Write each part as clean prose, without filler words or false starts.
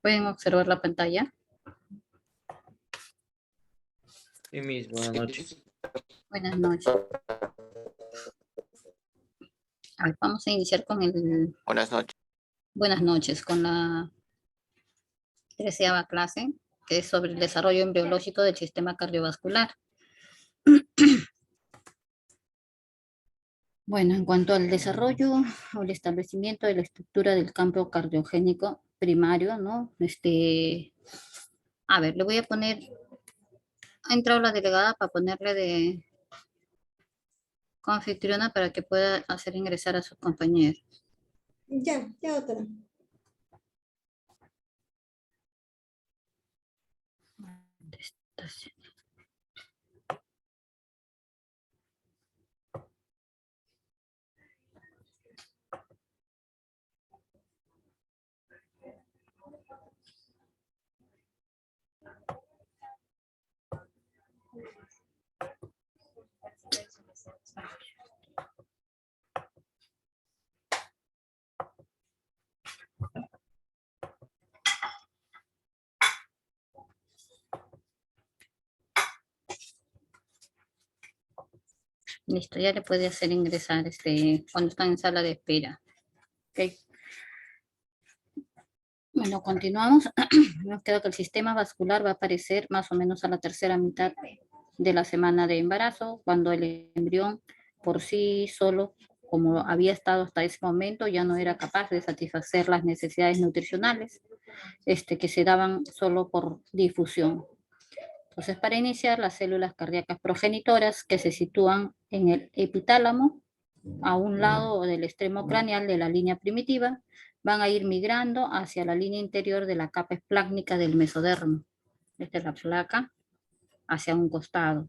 ¿Pueden observar la pantalla? Sí, mis, buenas noches. Buenas noches. A ver, vamos a iniciar con el... Buenas noches. Buenas noches, con la 13ª clase, que es sobre el desarrollo embriológico del sistema cardiovascular. Bueno, en cuanto al desarrollo o el establecimiento de la estructura del campo cardiogénico primario, ¿no? A ver, le voy a poner... Ha entrado la delegada para ponerle de anfitriona para que pueda hacer ingresar a sus compañeros. Ya otra. Listo, ya le puede hacer ingresar cuando está en sala de espera. Ok. Bueno, continuamos. Nos queda que el sistema vascular va a aparecer más o menos a la tercera mitad de la semana de embarazo, cuando el embrión por sí solo, como había estado hasta ese momento, ya no era capaz de satisfacer las necesidades nutricionales que se daban solo por difusión. Entonces, para iniciar, las células cardíacas progenitoras que se sitúan en el epitálamo, a un lado del extremo craneal de la línea primitiva, van a ir migrando hacia la línea interior de la capa esplácnica del mesodermo. Esta es la placa, hacia un costado,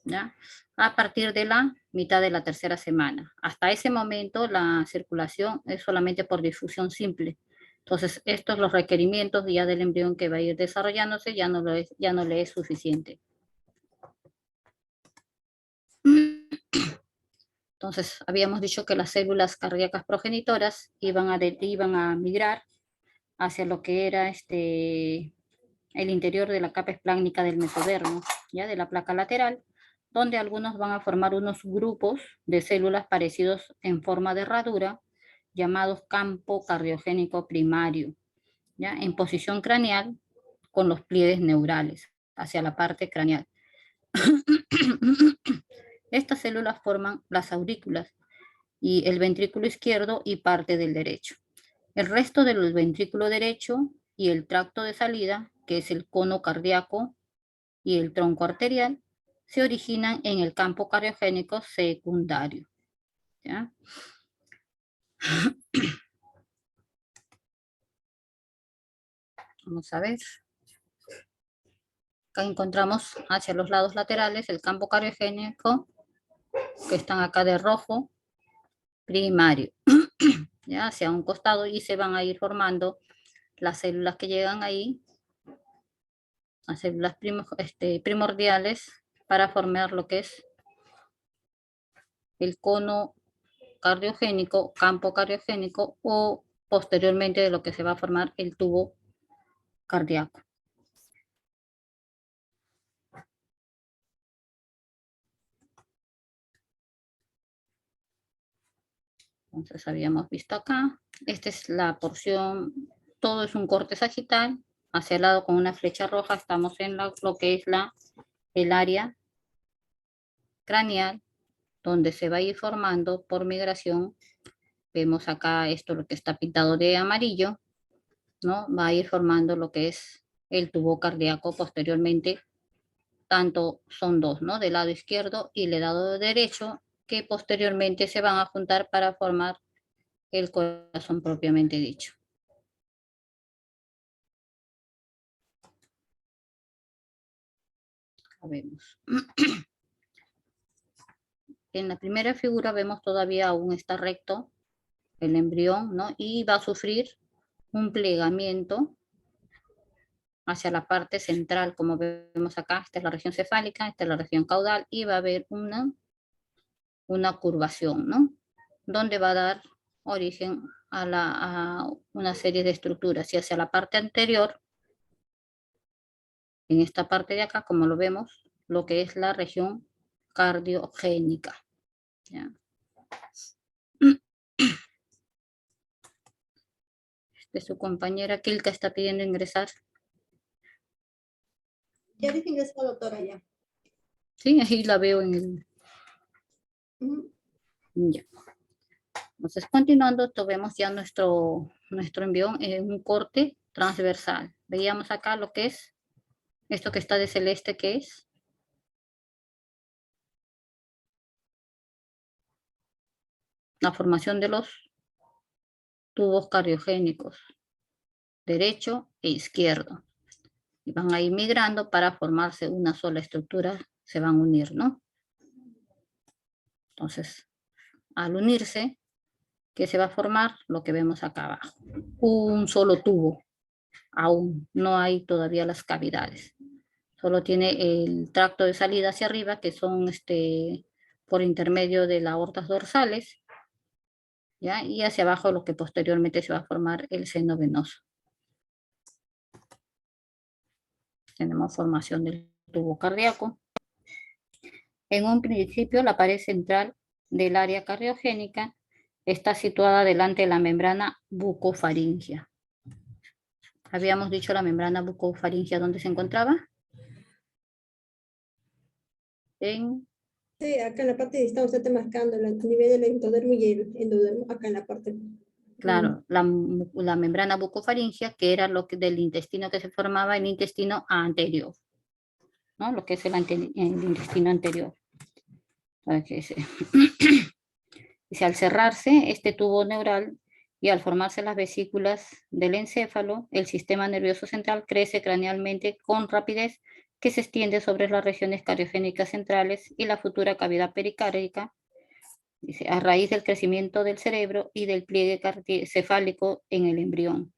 ¿ya? A partir de la mitad de la tercera semana. Hasta ese momento la circulación es solamente por difusión simple. Entonces, estos los requerimientos ya del embrión que va a ir desarrollándose ya no le es suficiente. Entonces, habíamos dicho que las células cardíacas progenitoras iban a migrar hacia lo que era el interior de la capa esplácnica del mesodermo, ya de la placa lateral, donde algunos van a formar unos grupos de células parecidos en forma de herradura, llamados campo cardiogénico primario, ya en posición craneal con los pliegues neurales hacia la parte craneal. Estas células forman las aurículas y el ventrículo izquierdo y parte del derecho. El resto del ventrículo derecho y el tracto de salida, que es el cono cardíaco y el tronco arterial, se originan en el campo cardiogénico secundario, ¿ya? Vamos a ver. Acá encontramos hacia los lados laterales el campo cardiogénico, que están acá de rojo, primario, ¿ya? Hacia un costado, y se van a ir formando las células que llegan ahí, las células primordiales, para formar lo que es el cono cardiogénico, campo cardiogénico, o posteriormente de lo que se va a formar el tubo cardíaco. Entonces habíamos visto acá, esta es la porción, todo es un corte sagital, hacia el lado con una flecha roja estamos en lo que es el área craneal, donde se va a ir formando por migración. Vemos acá esto, lo que está pintado de amarillo, ¿no? Va a ir formando lo que es el tubo cardíaco posteriormente. Tanto son dos, ¿no? Del lado izquierdo y del lado derecho, que posteriormente se van a juntar para formar el corazón propiamente dicho. Vemos. En la primera figura vemos todavía aún está recto el embrión, ¿no? Y va a sufrir un plegamiento hacia la parte central, como vemos acá. Esta es la región cefálica, esta es la región caudal, y va a haber una curvación, ¿no? Donde va a dar origen a una serie de estructuras y hacia la parte anterior, en esta parte de acá, como lo vemos, lo que es la región cardiogénica. ¿Ya? Su compañera Kilka está pidiendo ingresar. Ya dice ingresado, doctora, ya. Sí, ahí la veo en el... Ujú. Ya. Entonces, continuando, vemos ya nuestro envión en un corte transversal. Veíamos acá lo que es esto que está de celeste, que es la formación de los tubos cardiogénicos, derecho e izquierdo. Y van a ir migrando para formarse una sola estructura, se van a unir, ¿no? Entonces, al unirse, ¿qué se va a formar? Lo que vemos acá abajo. Un solo tubo. Aún no hay todavía las cavidades. Solo tiene el tracto de salida hacia arriba, que son por intermedio de las aortas dorsales, ¿ya? Y hacia abajo lo que posteriormente se va a formar el seno venoso. Tenemos formación del tubo cardíaco. En un principio, la pared central del área cardiogénica está situada delante de la membrana bucofaringea. Habíamos dicho la membrana bucofaringea, ¿dónde se encontraba? Sí, acá en la parte está usted marcando el nivel del endodermo y el endodermo, acá en la parte. Claro, la membrana bucofaringea, que era lo que del intestino que se formaba el intestino anterior, ¿no? Lo que es el intestino anterior. Dice, al cerrarse este tubo neural y al formarse las vesículas del encéfalo, el sistema nervioso central crece cranealmente con rapidez que se extiende sobre las regiones cardiogénicas centrales y la futura cavidad pericárdica. Dice, a raíz del crecimiento del cerebro y del pliegue cefálico en el embrión.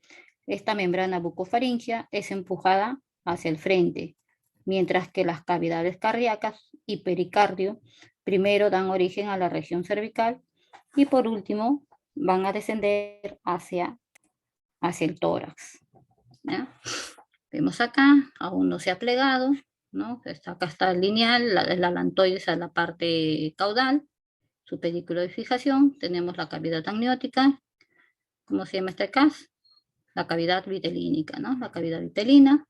Esta membrana bucofaringea es empujada hacia el frente, mientras que las cavidades cardíacas y pericardio primero dan origen a la región cervical y por último van a descender hacia el tórax. ¿Ya? Vemos acá, aún no se ha plegado, ¿no? Acá está el lineal, el alantoides a la parte caudal, su pedículo de fijación, tenemos la cavidad amniótica, ¿cómo se llama este caso? La cavidad vitelínica, ¿no? La cavidad vitelina.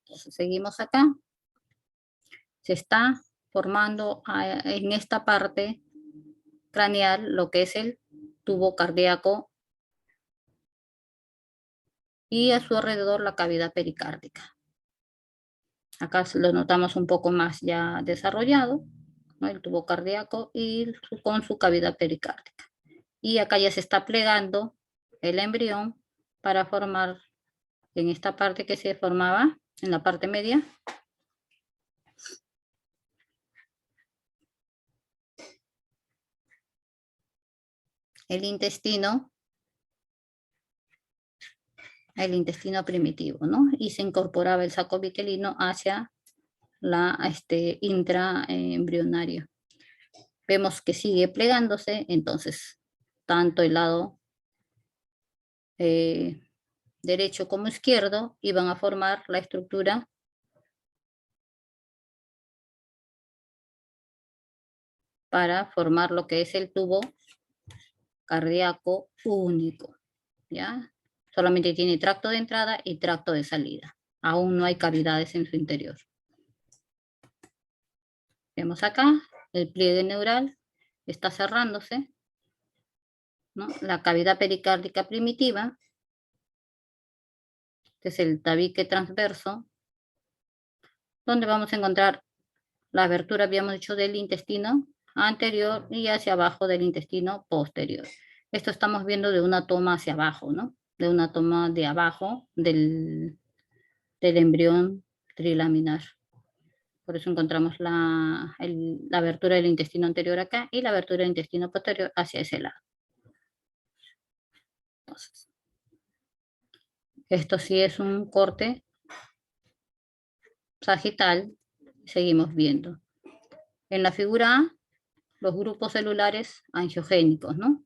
Entonces, seguimos acá. Se está formando en esta parte craneal lo que es el tubo cardíaco y a su alrededor la cavidad pericárdica. Acá lo notamos un poco más ya desarrollado, ¿no? El tubo cardíaco y con su cavidad pericárdica. Y acá ya se está plegando el embrión para formar en esta parte que se formaba, en la parte media, el intestino primitivo, ¿no? Y se incorporaba el saco vitelino hacia la intraembrionario. Vemos que sigue plegándose, entonces, tanto el lado derecho como izquierdo iban a formar la estructura para formar lo que es el tubo cardíaco único, ¿ya? Solamente tiene tracto de entrada y tracto de salida. Aún no hay cavidades en su interior. Vemos acá, el pliegue neural está cerrándose, ¿no? La cavidad pericárdica primitiva, que es el tabique transverso, donde vamos a encontrar la abertura, habíamos dicho, del intestino anterior y hacia abajo del intestino posterior. Esto estamos viendo de una toma hacia abajo, ¿no? De una toma de abajo del embrión trilaminar. Por eso encontramos la abertura del intestino anterior acá y la abertura del intestino posterior hacia ese lado. Entonces, esto sí es un corte sagital, seguimos viendo. En la figura A, los grupos celulares angiogénicos, ¿no?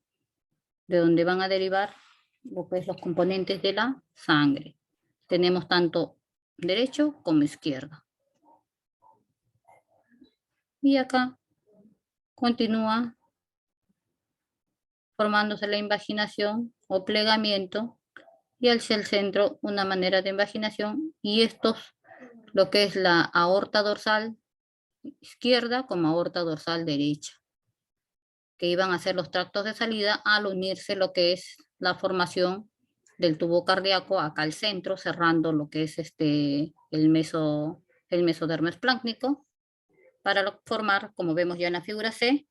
de donde van a derivar lo que es los componentes de la sangre. Tenemos tanto derecho como izquierdo. Y acá continúa formándose la invaginación o plegamiento, y hacia el centro una manera de invaginación, y estos, lo que es la aorta dorsal izquierda como aorta dorsal derecha, que iban a ser los tractos de salida al unirse lo que es la formación del tubo cardíaco acá al centro, cerrando lo que es el mesodermo espláncnico, para formar, como vemos ya en la figura C,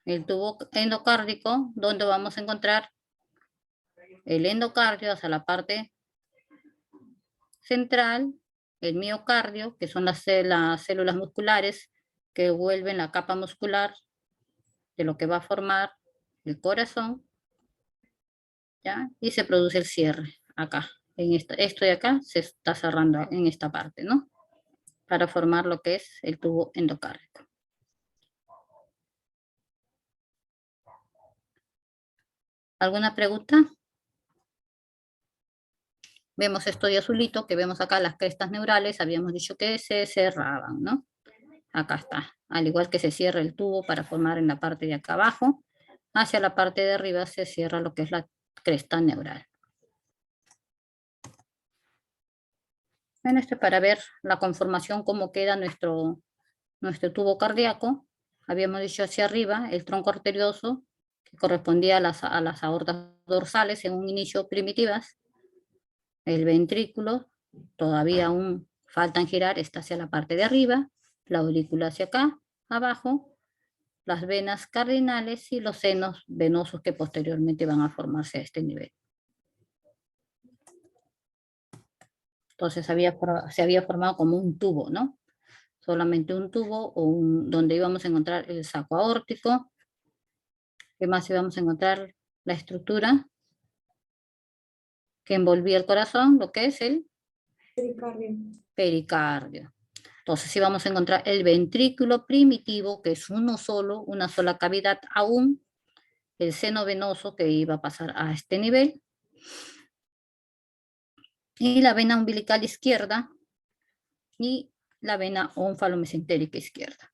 el tubo endocárdico, donde vamos a encontrar el endocardio hacia la parte central, el miocardio, que son las células musculares que vuelven la capa muscular de lo que va a formar el corazón, ¿ya? Y se produce el cierre acá. Esto de acá se está cerrando en esta parte, ¿no? Para formar lo que es el tubo endocárdico. ¿Alguna pregunta? Vemos esto de azulito, que vemos acá las crestas neurales, habíamos dicho que se cerraban, ¿no? Acá está, al igual que se cierra el tubo para formar en la parte de acá abajo, hacia la parte de arriba se cierra lo que es la cresta neural. Bueno, esto es para ver la conformación, cómo queda nuestro tubo cardíaco. Habíamos dicho hacia arriba el tronco arterioso, que correspondía a las aortas dorsales en un inicio primitivas. El ventrículo, todavía aún faltan girar, está hacia la parte de arriba, la aurícula hacia acá, abajo, las venas cardinales y los senos venosos que posteriormente van a formarse a este nivel. Entonces se había formado como un tubo, ¿no? Solamente un tubo donde íbamos a encontrar el saco aórtico. ¿Qué más íbamos a encontrar? La estructura que envolvía el corazón, lo que es el pericardio. Entonces íbamos a encontrar el ventrículo primitivo, que es uno solo, una sola cavidad aún, el seno venoso que iba a pasar a este nivel, y la vena umbilical izquierda y la vena ónfalo-mesentérica izquierda,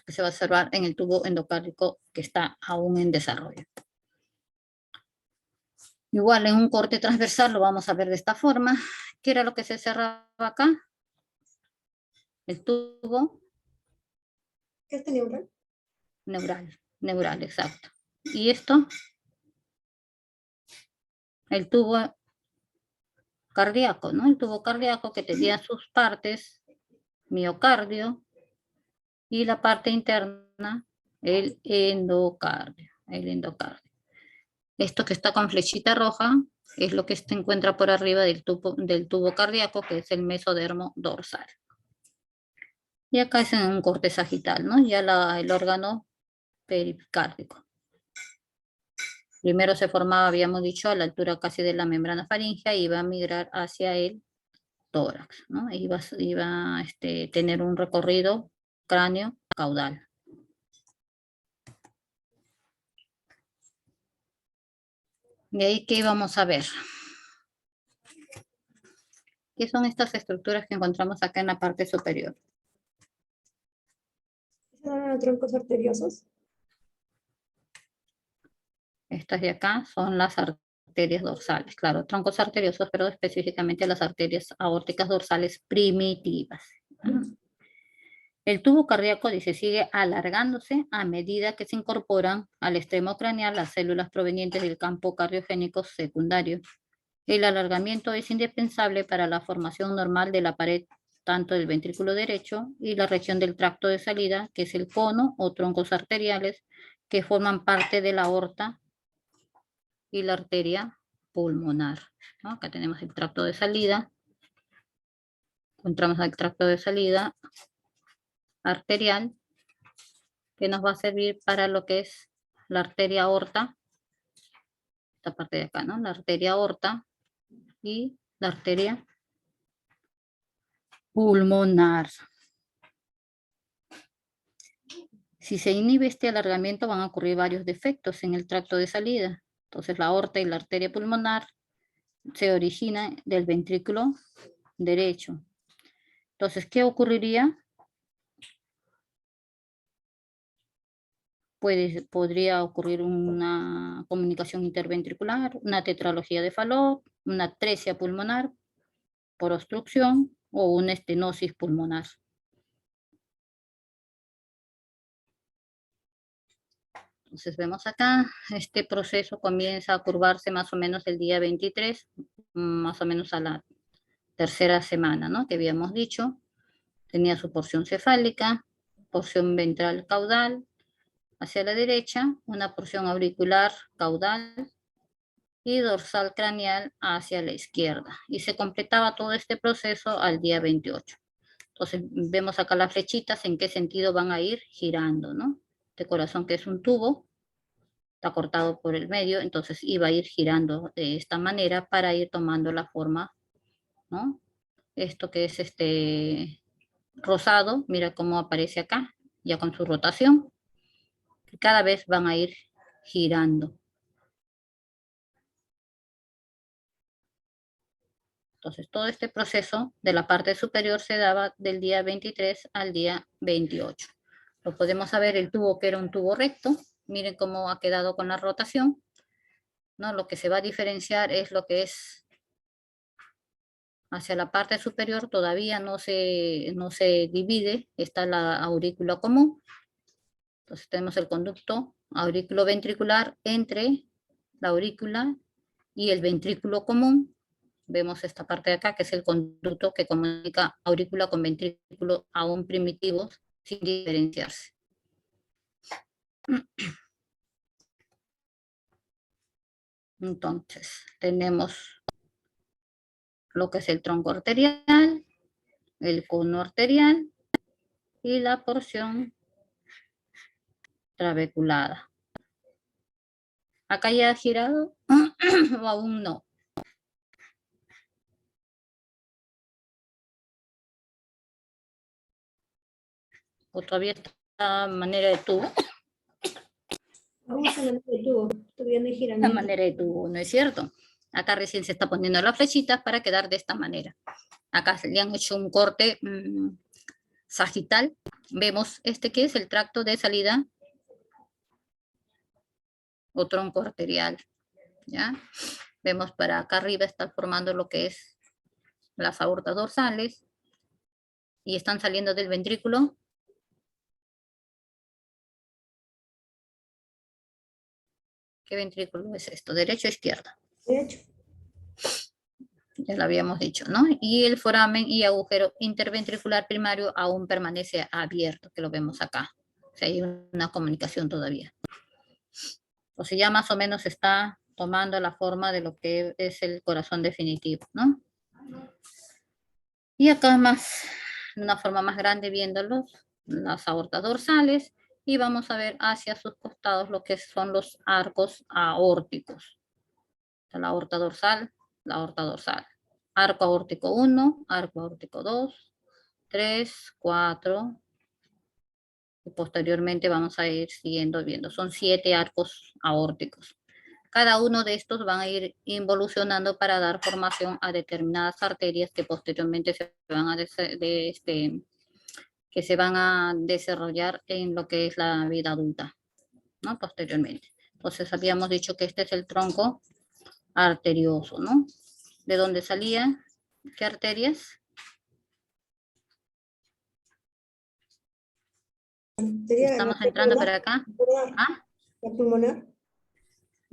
que se va a observar en el tubo endocárdico que está aún en desarrollo. Igual en un corte transversal lo vamos a ver de esta forma. ¿Qué era lo que se cerraba acá? El tubo neural, exacto. Y esto, el tubo cardíaco, ¿no? El tubo cardíaco que tenía sus partes, miocardio, y la parte interna, el endocardio. Esto que está con flechita roja es lo que se encuentra por arriba del tubo cardíaco, que es el mesodermo dorsal. Y acá es en un corte sagital, ¿no? Ya el órgano pericárdico. Primero se formaba, habíamos dicho, a la altura casi de la membrana faríngea, y iba a migrar hacia el tórax, ¿no? Iba a tener un recorrido cráneo caudal. De ahí, ¿qué íbamos a ver? ¿Qué son estas estructuras que encontramos acá en la parte superior? ¿Son troncos arteriosos? Estas de acá son las arterias dorsales, claro, troncos arteriosos, pero específicamente las arterias aórticas dorsales primitivas. El tubo cardíaco, dice, sigue alargándose a medida que se incorporan al extremo craneal las células provenientes del campo cardiogénico secundario. El alargamiento es indispensable para la formación normal de la pared tanto del ventrículo derecho y la región del tracto de salida, que es el cono o troncos arteriales que forman parte de la aorta y la arteria pulmonar, ¿no? Acá tenemos el tracto de salida. Encontramos el tracto de salida arterial, que nos va a servir para lo que es la arteria aorta, esta parte de acá, ¿no? La arteria aorta y la arteria pulmonar. Si se inhibe este alargamiento van a ocurrir varios defectos en el tracto de salida. Entonces la aorta y la arteria pulmonar se originan del ventrículo derecho. Entonces, ¿qué ocurriría? Podría ocurrir una comunicación interventricular, una tetralogía de Fallot, una atresia pulmonar por obstrucción o una estenosis pulmonar. Entonces vemos acá, este proceso comienza a curvarse más o menos el día 23, más o menos a la tercera semana, ¿no? Que habíamos dicho. Tenía su porción cefálica, porción ventral caudal hacia la derecha, una porción auricular caudal y dorsal craneal hacia la izquierda. Y se completaba todo este proceso al día 28. Entonces vemos acá las flechitas en qué sentido van a ir girando, ¿no? Este corazón que es un tubo, está cortado por el medio, entonces iba a ir girando de esta manera para ir tomando la forma, ¿no? Esto que es este rosado, mira cómo aparece acá, ya con su rotación. Cada vez van a ir girando. Entonces, todo este proceso de la parte superior se daba del día 23 al día 28. Lo podemos saber, el tubo que era un tubo recto. Miren cómo ha quedado con la rotación, ¿no? Lo que se va a diferenciar es lo que es hacia la parte superior, todavía no se divide, está la aurícula común. Entonces tenemos el conducto aurículo-ventricular entre la aurícula y el ventrículo común. Vemos esta parte de acá, que es el conducto que comunica aurícula con ventrículo aún primitivos, sin diferenciarse. Entonces, tenemos lo que es el tronco arterial, el cono arterial y la porción trabeculada. ¿Acá ya ha girado o aún no? ¿O todavía está manera de tubo? Vamos a manera de tubo, todavía no hay La giramiento. manera de tubo, ¿no es cierto? Acá recién se está poniendo las flechitas para quedar de esta manera. Acá le han hecho un corte sagital. Vemos este que es el tracto de salida o tronco arterial, ¿ya? Vemos para acá arriba está formando lo que es las aortas dorsales y están saliendo del ventrículo. ¿Qué ventrículo es esto? ¿Derecho o izquierdo? Derecho. Ya lo habíamos dicho, ¿no? Y el foramen y agujero interventricular primario aún permanece abierto, que lo vemos acá. O sea, hay una comunicación todavía. O sea, ya más o menos está tomando la forma de lo que es el corazón definitivo, ¿no? Y acá más, de una forma más grande, viéndolos, las aortas dorsales, y vamos a ver hacia sus costados lo que son los arcos aórticos. La aorta dorsal, la aorta dorsal. Arco aórtico 1, arco aórtico 2, 3, 4, y posteriormente vamos a ir siguiendo viendo. Son 7 arcos aórticos. Cada uno de estos van a ir involucionando para dar formación a determinadas arterias que posteriormente se van a que se van a desarrollar en lo que es la vida adulta, ¿no? Posteriormente. Entonces habíamos dicho que este es el tronco arterioso, ¿no? ¿De dónde salía? ¿Qué arterias? Estamos entrando para acá. ¿Ah? La pulmonar.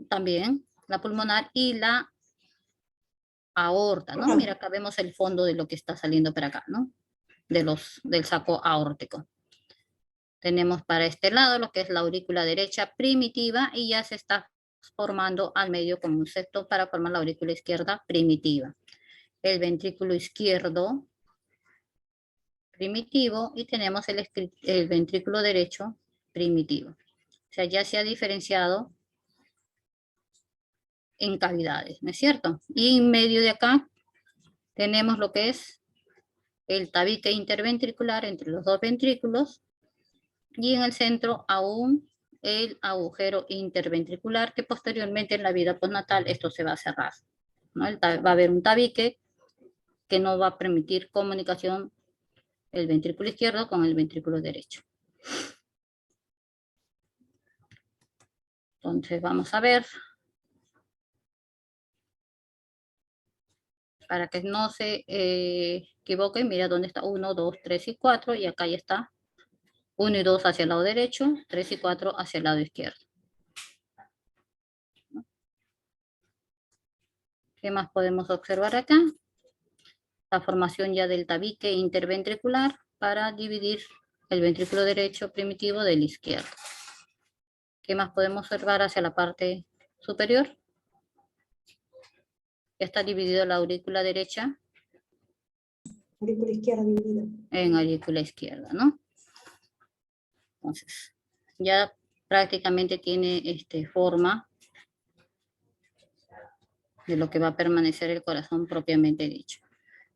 También la pulmonar y la aorta, ¿no? Mira, acá vemos el fondo de lo que está saliendo para acá, ¿no? Del saco aórtico. Tenemos para este lado lo que es la aurícula derecha primitiva y ya se está formando al medio como un septo para formar la aurícula izquierda primitiva. El ventrículo izquierdo primitivo y tenemos el ventrículo derecho primitivo. O sea, ya se ha diferenciado en cavidades, ¿no es cierto? Y en medio de acá tenemos lo que es el tabique interventricular entre los dos ventrículos y en el centro aún el agujero interventricular, que posteriormente en la vida postnatal esto se va a cerrar, ¿no? Va a haber un tabique que no va a permitir comunicación el ventrículo izquierdo con el ventrículo derecho. Entonces vamos a ver, para que no se equivoquen, mira dónde está 1, 2, 3 y 4, y acá ya está 1 y 2 hacia el lado derecho, 3 y 4 hacia el lado izquierdo. ¿Qué más podemos observar acá? La formación ya del tabique interventricular para dividir el ventrículo derecho primitivo del izquierdo. ¿Qué más podemos observar hacia la parte superior? Ya está dividido la aurícula derecha Aurícula izquierda dividida. en aurícula izquierda, ¿no? Entonces, ya prácticamente tiene forma de lo que va a permanecer el corazón propiamente dicho.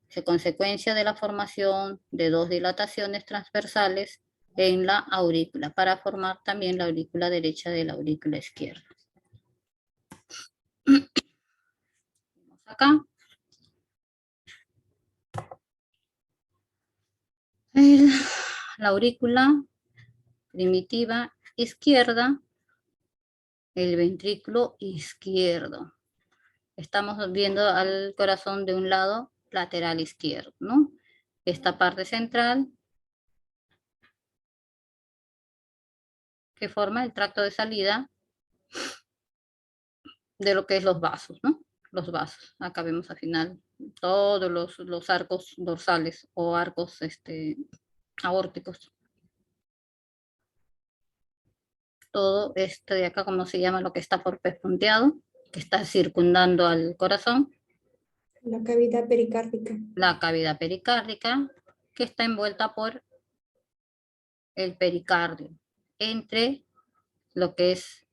Es consecuencia de la formación de dos dilataciones transversales en la aurícula para formar también la aurícula derecha de la aurícula izquierda. Acá. La aurícula primitiva izquierda, el ventrículo izquierdo. Estamos viendo al corazón de un lado lateral izquierdo, ¿no? Esta parte central que forma el tracto de salida de lo que es los vasos, ¿no? Los vasos. Acá vemos al final todos los arcos dorsales o arcos aórticos. Todo esto de acá, como se llama, lo que está por pespunteado, que está circundando al corazón. La cavidad pericárdica. La cavidad pericárdica, que está envuelta por el pericardio, entre lo que es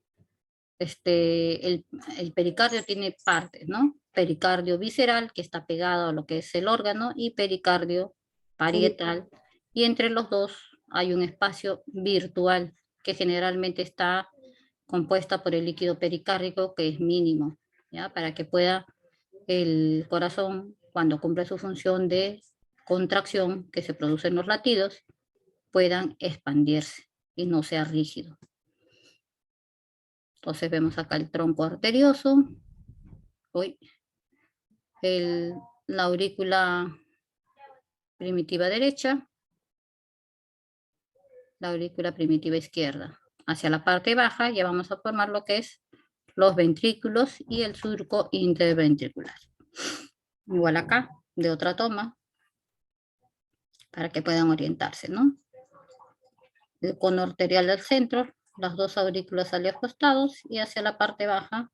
el pericardio tiene partes, ¿no? Pericardio visceral, que está pegado a lo que es el órgano, y pericardio parietal, y entre los dos hay un espacio virtual que generalmente está compuesta por el líquido pericárdico, que es mínimo, ¿ya? Para que pueda el corazón, cuando cumple su función de contracción que se produce en los latidos, puedan expandirse y no sea rígido. Entonces vemos acá el tronco arterioso, la aurícula primitiva derecha, la aurícula primitiva izquierda. Hacia la parte baja ya vamos a formar lo que es los ventrículos y el surco interventricular. Igual acá, de otra toma, para que puedan orientarse, ¿no? El cono arterial del centro, las dos aurículas al costados, y hacia la parte baja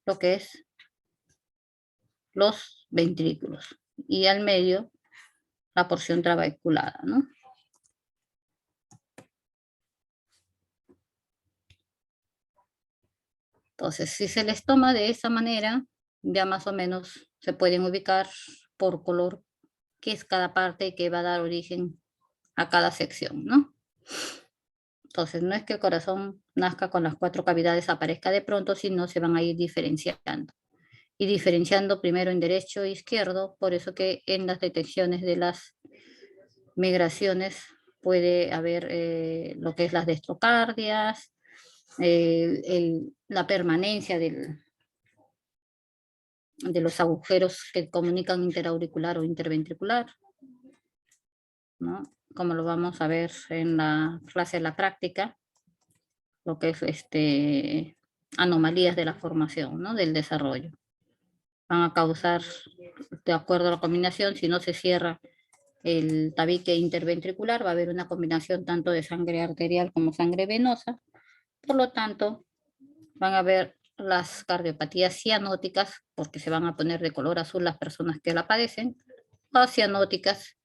lo que es los ventrículos, y al medio la porción trabeculada, ¿no? Entonces, si se les toma de esa manera, ya más o menos se pueden ubicar por color qué es cada parte que va a dar origen a cada sección, ¿no? Entonces, no es que el corazón nazca con las 4 cavidades, aparezca de pronto, sino se van a ir diferenciando. Y diferenciando primero en derecho e izquierdo, por eso que en las detecciones de las migraciones puede haber lo que es las destrocardias, la permanencia de los agujeros que comunican interauricular o interventricular, ¿no? Como lo vamos a ver en la clase de la práctica, lo que es anomalías de la formación, ¿no? Del desarrollo. Van a causar, de acuerdo a la combinación, si no se cierra el tabique interventricular, va a haber una combinación tanto de sangre arterial como sangre venosa. Por lo tanto, van a ver las cardiopatías cianóticas, porque se van a poner de color azul las personas que la padecen, o cianóticas,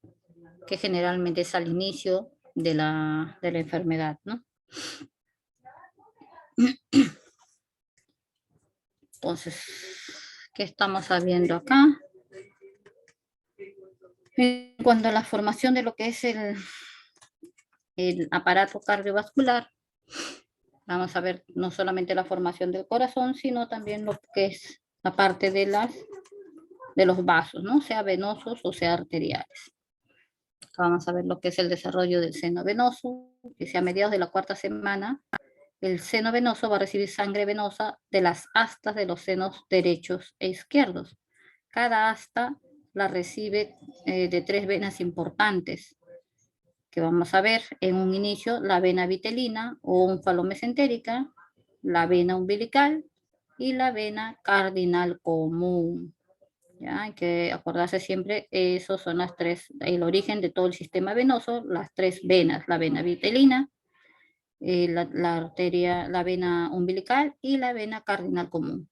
que generalmente es al inicio de la enfermedad, ¿no? Entonces, ¿qué estamos viendo acá? En cuanto a la formación de lo que es el aparato cardiovascular. Vamos a ver no solamente la formación del corazón, sino también lo que es la parte de los vasos, ¿no? Sea venosos o sea arteriales. Vamos a ver lo que es el desarrollo del seno venoso, que sea a mediados de la 4ª semana, el seno venoso va a recibir sangre venosa de las astas de los senos derechos e izquierdos. Cada asta la recibe de 3 venas importantes, que vamos a ver en un inicio: la vena vitelina o onfalomesentérica, la vena umbilical y la vena cardinal común. ¿Ya? Hay que acordarse siempre, esos son las 3, el origen de todo el sistema venoso, las 3 venas: la vena vitelina, la arteria, la vena umbilical y la vena cardinal común.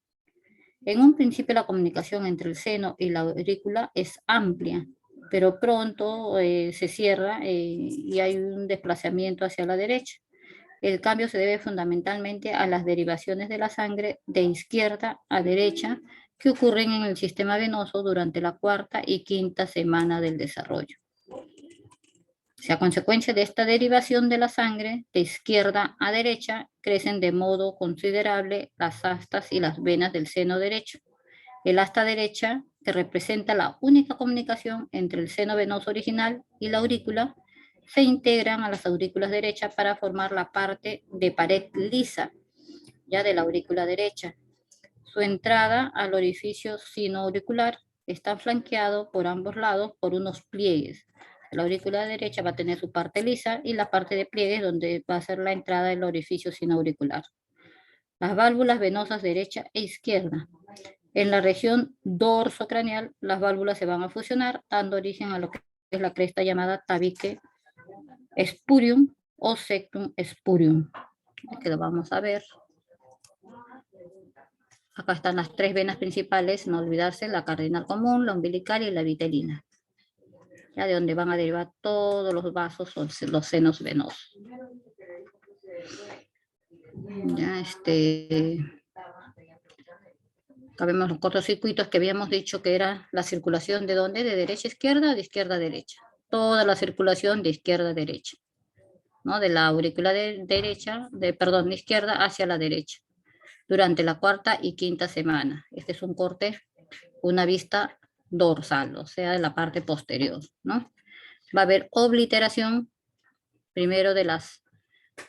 En un principio la comunicación entre el seno y la aurícula es amplia, pero pronto se cierra y hay un desplazamiento hacia la derecha. El cambio se debe fundamentalmente a las derivaciones de la sangre de izquierda a derecha que ocurren en el sistema venoso durante la 4ª y 5ª semana del desarrollo. A consecuencia de esta derivación de la sangre de izquierda a derecha, crecen de modo considerable las astas y las venas del seno derecho. El asta derecha, que representa la única comunicación entre el seno venoso original y la aurícula, se integran a las aurículas derechas para formar la parte de pared lisa, ya de la aurícula derecha. Su entrada al orificio sinoauricular está flanqueado por ambos lados por unos pliegues. La aurícula derecha va a tener su parte lisa y la parte de pliegues donde va a ser la entrada del orificio sinoauricular. Las válvulas venosas derecha e izquierda. En la región dorsocraneal, las válvulas se van a fusionar, dando origen a lo que es la cresta llamada tabique spurium o septum spurium, que lo vamos a ver. Acá están las 3 venas principales, no olvidarse: la cardinal común, la umbilical y la vitelina, ya de donde van a derivar todos los vasos o los senos venosos. Ya acá vemos los cortocircuitos que habíamos dicho que era la circulación de ¿dónde? De derecha a izquierda, de izquierda a derecha. Toda la circulación de izquierda a derecha, ¿no? De la aurícula derecha, de izquierda hacia la derecha, durante la 4ª y 5ª semana. Este es un corte, una vista dorsal, o sea, de la parte posterior, ¿no? Va a haber obliteración primero de las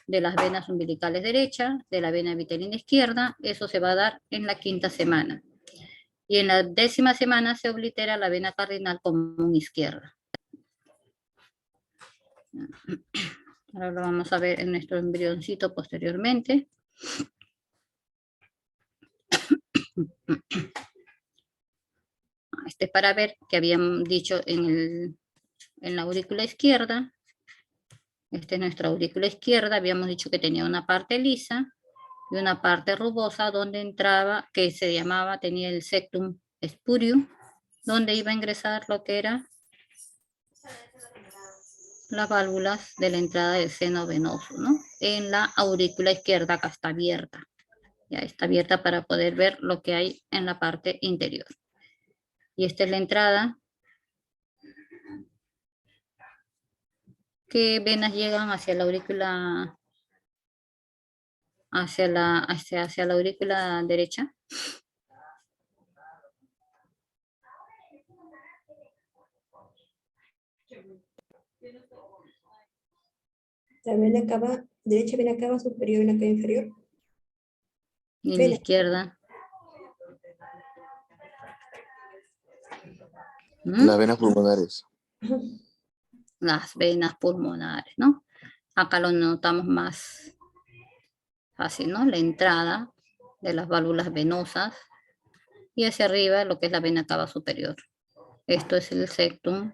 venas umbilicales derecha, de la vena vitelina izquierda. Eso se va a dar en la 5ª semana. Y en la 10ª semana se oblitera la vena cardinal común izquierda. Ahora lo vamos a ver en nuestro embrioncito posteriormente. Este es para ver que habían dicho en la aurícula izquierda. Esta es nuestra aurícula izquierda. Habíamos dicho que tenía una parte lisa y una parte rugosa donde entraba, que se llamaba, tenía el septum spurium, donde iba a ingresar lo que era las válvulas de la entrada del seno venoso, ¿no? En la aurícula izquierda, acá está abierta. Ya está abierta para poder ver lo que hay en la parte interior. Y esta es la entrada. ¿Qué venas llegan hacia la aurícula, hacia la aurícula derecha? La vena cava derecha, vena cava superior, vena cava inferior. Y en la izquierda. Las venas pulmonares. Las venas pulmonares, ¿no? Acá lo notamos más fácil, ¿no? La entrada de las válvulas venosas y hacia arriba lo que es la vena cava superior. Esto es el septum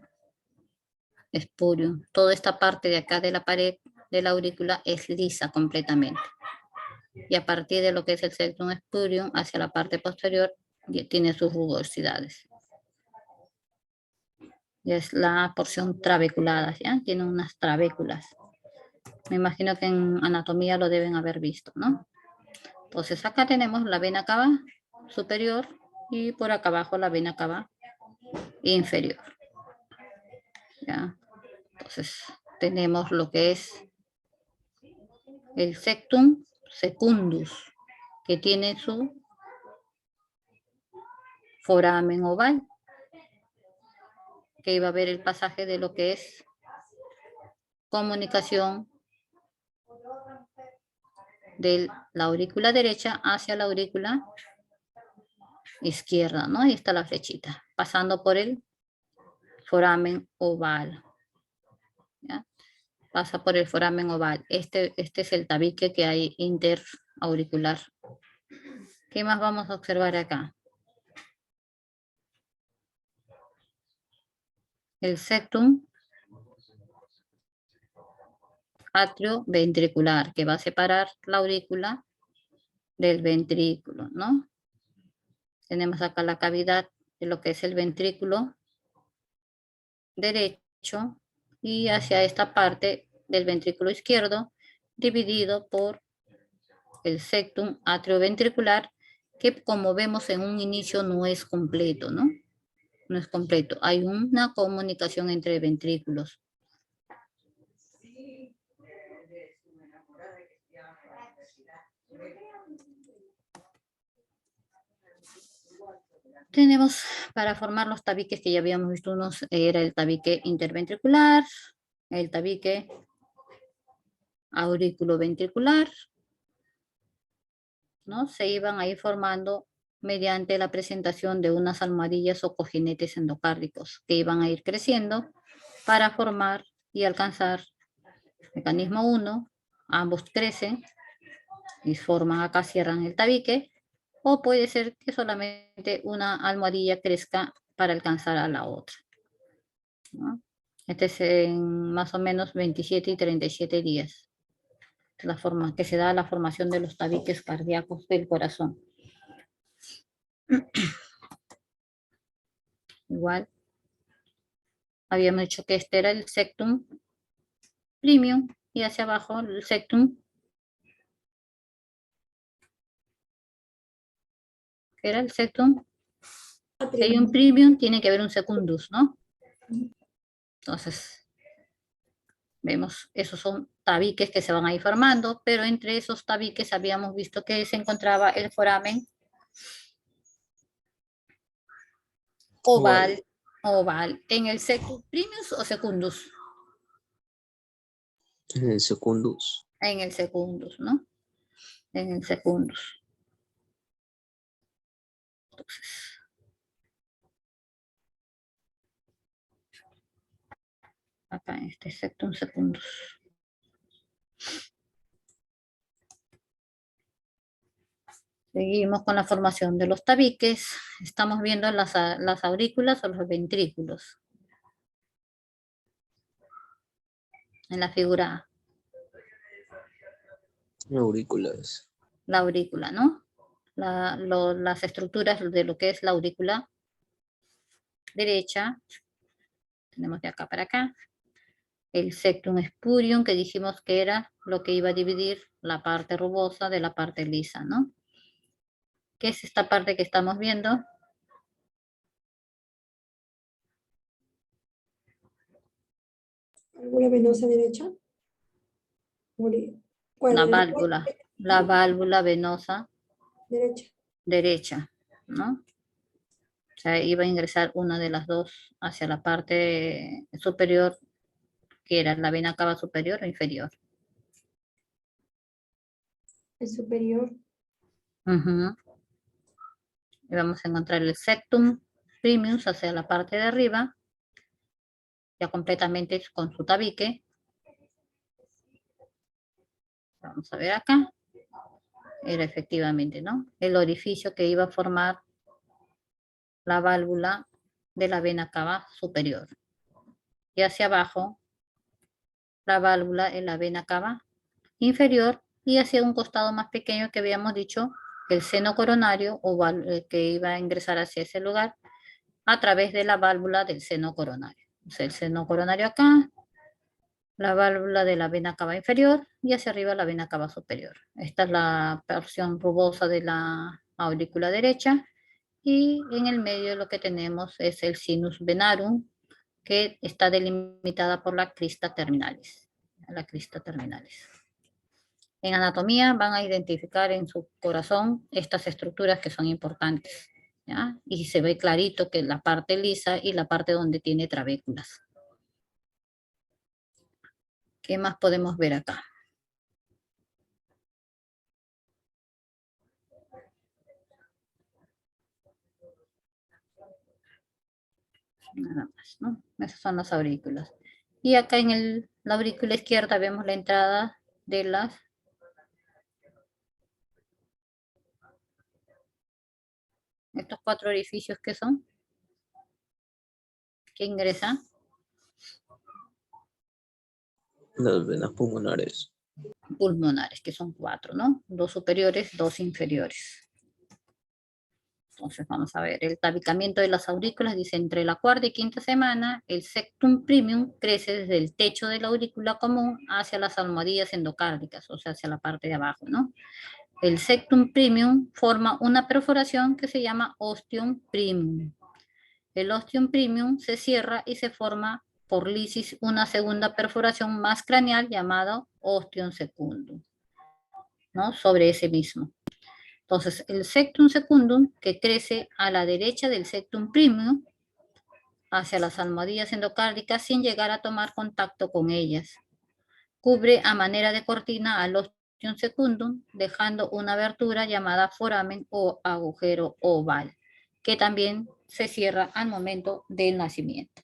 spurium. Toda esta parte de acá de la pared de la aurícula es lisa completamente. Y a partir de lo que es el septum spurium hacia la parte posterior tiene sus rugosidades. Y es la porción trabeculada, ¿ya? Tiene unas trabéculas. Me imagino que en anatomía lo deben haber visto, ¿no? Entonces acá tenemos la vena cava superior y por acá abajo la vena cava inferior. ¿Ya? Entonces tenemos lo que es el septum secundus, que tiene su foramen oval, que iba a ver el pasaje de lo que es comunicación de la aurícula derecha hacia la aurícula izquierda, ¿no? Ahí está la flechita, pasando por el foramen oval. ¿Ya? Pasa por el foramen oval. Este es el tabique que hay interauricular. ¿Qué más vamos a observar acá? El septum atrioventricular, que va a separar la aurícula del ventrículo, ¿no? Tenemos acá la cavidad de lo que es el ventrículo derecho y hacia esta parte del ventrículo izquierdo, dividido por el septum atrioventricular, que como vemos en un inicio no es completo, ¿no? No es completo. Hay una comunicación entre ventrículos. Tenemos para formar los tabiques que ya habíamos visto, unos era el tabique interventricular, el tabique auriculoventricular, ¿no? Se iban a ir formando mediante la presentación de unas almohadillas o cojinetes endocárdicos que iban a ir creciendo para formar y alcanzar mecanismo 1, ambos crecen y forman acá, cierran el tabique, o puede ser que solamente una almohadilla crezca para alcanzar a la otra, ¿no? Este es en más o menos 27 y 37 días. La forma que se da la formación de los tabiques cardíacos del corazón. Igual, habíamos dicho que este era el septum premium y hacia abajo el septum, que era el septum. Si hay un premium, tiene que haber un secundus, ¿no? Entonces, vemos, esos son tabiques que se van a ir formando, pero entre esos tabiques habíamos visto que se encontraba el foramen oval, en el septum primus o secundus. En el secundus. En el secundus, ¿no? En el secundus. Entonces, acá en este septum secundus. Seguimos con la formación de los tabiques. Estamos viendo las aurículas o los ventrículos. En la figura A. Aurículas. La aurícula, ¿no? Las estructuras de lo que es la aurícula derecha. Tenemos de acá para acá. El septum spurium, que dijimos que era lo que iba a dividir la parte rugosa de la parte lisa, ¿no? ¿Qué es esta parte que estamos viendo? ¿Válvula venosa derecha? La válvula venosa Derecha. derecha, ¿no? O sea, iba a ingresar una de las dos hacia la parte superior, que era la vena cava superior o inferior. El superior. Y vamos a encontrar el septum premium hacia la parte de arriba, ya completamente con su tabique. Vamos a ver acá. Era efectivamente, ¿no? El orificio que iba a formar la válvula de la vena cava superior. Y hacia abajo, la válvula en la vena cava inferior, y hacia un costado más pequeño que habíamos dicho, el seno coronario, o que iba a ingresar hacia ese lugar a través de la válvula del seno coronario. O sea, el seno coronario acá, la válvula de la vena cava inferior y hacia arriba la vena cava superior. Esta es la porción rugosa de la aurícula derecha, y en el medio lo que tenemos es el sinus venarum, que está delimitada por la crista terminalis. La crista terminalis. En anatomía van a identificar en su corazón estas estructuras que son importantes, ¿ya? Y se ve clarito que la parte lisa y la parte donde tiene trabéculas. ¿Qué más podemos ver acá? Nada más, ¿no? Esas son las aurículas. Y acá en la aurícula izquierda vemos la entrada de estos 4 orificios que son, que ingresan. Las venas pulmonares. Pulmonares, que son 4, ¿no? 2 superiores, 2 inferiores. Entonces vamos a ver, el tabicamiento de las aurículas dice entre la cuarta y quinta semana, el septum primum crece desde el techo de la aurícula común hacia las almohadillas endocárdicas, o sea, hacia la parte de abajo, ¿no? El septum primum forma una perforación que se llama ostium primum. El ostium primum se cierra y se forma por lisis una segunda perforación más craneal llamada ostium secundum, ¿no? Sobre ese mismo. Entonces, el septum secundum, que crece a la derecha del septum primum, hacia las almohadillas endocárdicas sin llegar a tomar contacto con ellas. Cubre a manera de cortina al ostium secundum, dejando una abertura llamada foramen o agujero oval, que también se cierra al momento del nacimiento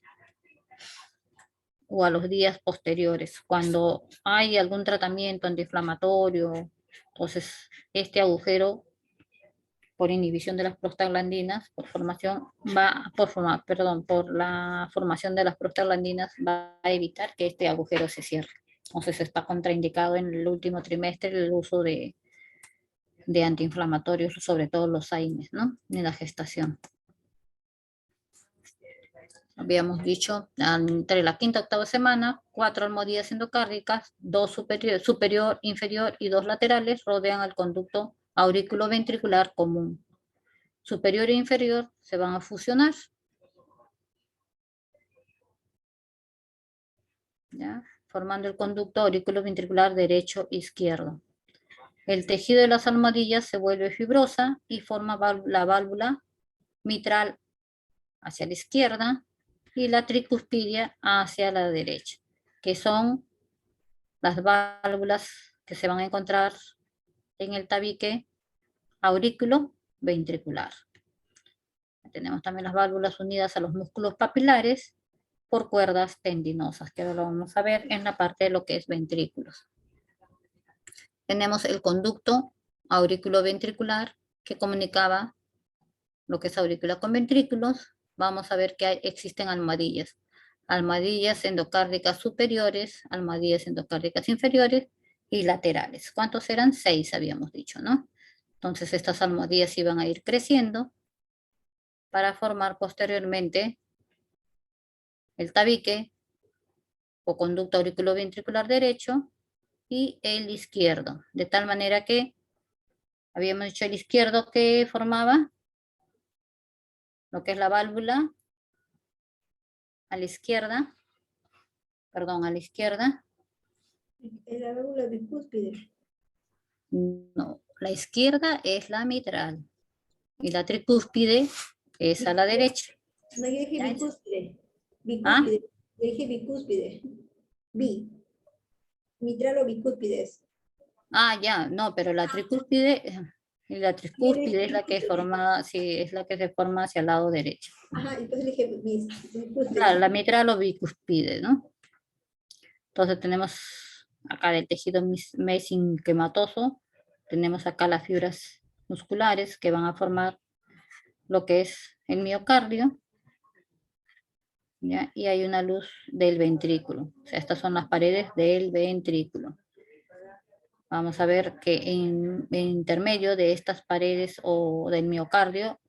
o a los días posteriores, cuando hay algún tratamiento antiinflamatorio. Entonces, este agujero por inhibición de las prostaglandinas, por la formación de las prostaglandinas va a evitar que este agujero se cierre. Entonces está contraindicado en el último trimestre el uso de antiinflamatorios, sobre todo los AINES, ¿no? En la gestación. Habíamos dicho, entre la quinta y octava semana, 4 almohadillas endocárdicas, 2 superior, inferior y 2 laterales rodean el conducto auriculoventricular común. Superior e inferior se van a fusionar, ¿ya? Formando el conducto auriculoventricular derecho-izquierdo. El tejido de las almohadillas se vuelve fibrosa y forma la válvula mitral hacia la izquierda y la tricuspidia hacia la derecha, que son las válvulas que se van a encontrar en el tabique auriculoventricular. Tenemos también las válvulas unidas a los músculos papilares por cuerdas tendinosas, que ahora lo vamos a ver en la parte de lo que es ventrículos. Tenemos el conducto auriculoventricular que comunicaba lo que es aurícula con ventrículos. Vamos a ver que existen almohadillas. Almohadillas endocárdicas superiores, almohadillas endocárdicas inferiores y laterales. ¿Cuántos eran? 6 habíamos dicho, ¿no? Entonces estas almohadillas iban a ir creciendo para formar posteriormente el tabique o conducto auriculoventricular derecho y el izquierdo, de tal manera que habíamos dicho el izquierdo que formaba lo que es la válvula a la izquierda, perdón, a la izquierda. Es la válvula bicúspide. No, la izquierda es la mitral y la tricúspide es a la derecha. No, yo dije ¿Ya? bicúspide. ¿Ah? Bicúspide. Yo dije bicúspide. Mitral o bicúspides. Ah, ya, no, pero la tricúspide es la que forma, sí, es la que se forma hacia el lado derecho. Ajá, entonces le dije bicúspide. Claro, la mitral o bicúspide, ¿no? Entonces tenemos acá del tejido mesenquimatoso, tenemos acá las fibras musculares que van a formar lo que es el miocardio, ¿ya? Y hay una luz del ventrículo, o sea, estas son las paredes del ventrículo. Vamos a ver que en intermedio de estas paredes o del miocardio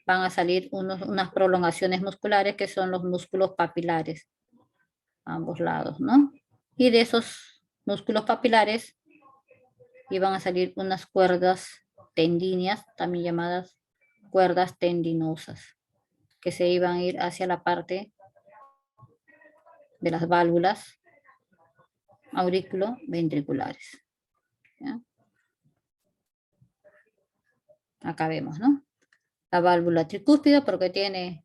van a salir unas prolongaciones musculares que son los músculos papilares, a ambos lados, ¿no? Y de esos músculos papilares iban a salir unas cuerdas tendíneas, también llamadas cuerdas tendinosas, que se iban a ir hacia la parte de las válvulas auriculoventriculares. ¿Ya? Acá vemos, ¿no? La válvula tricúspida porque tiene...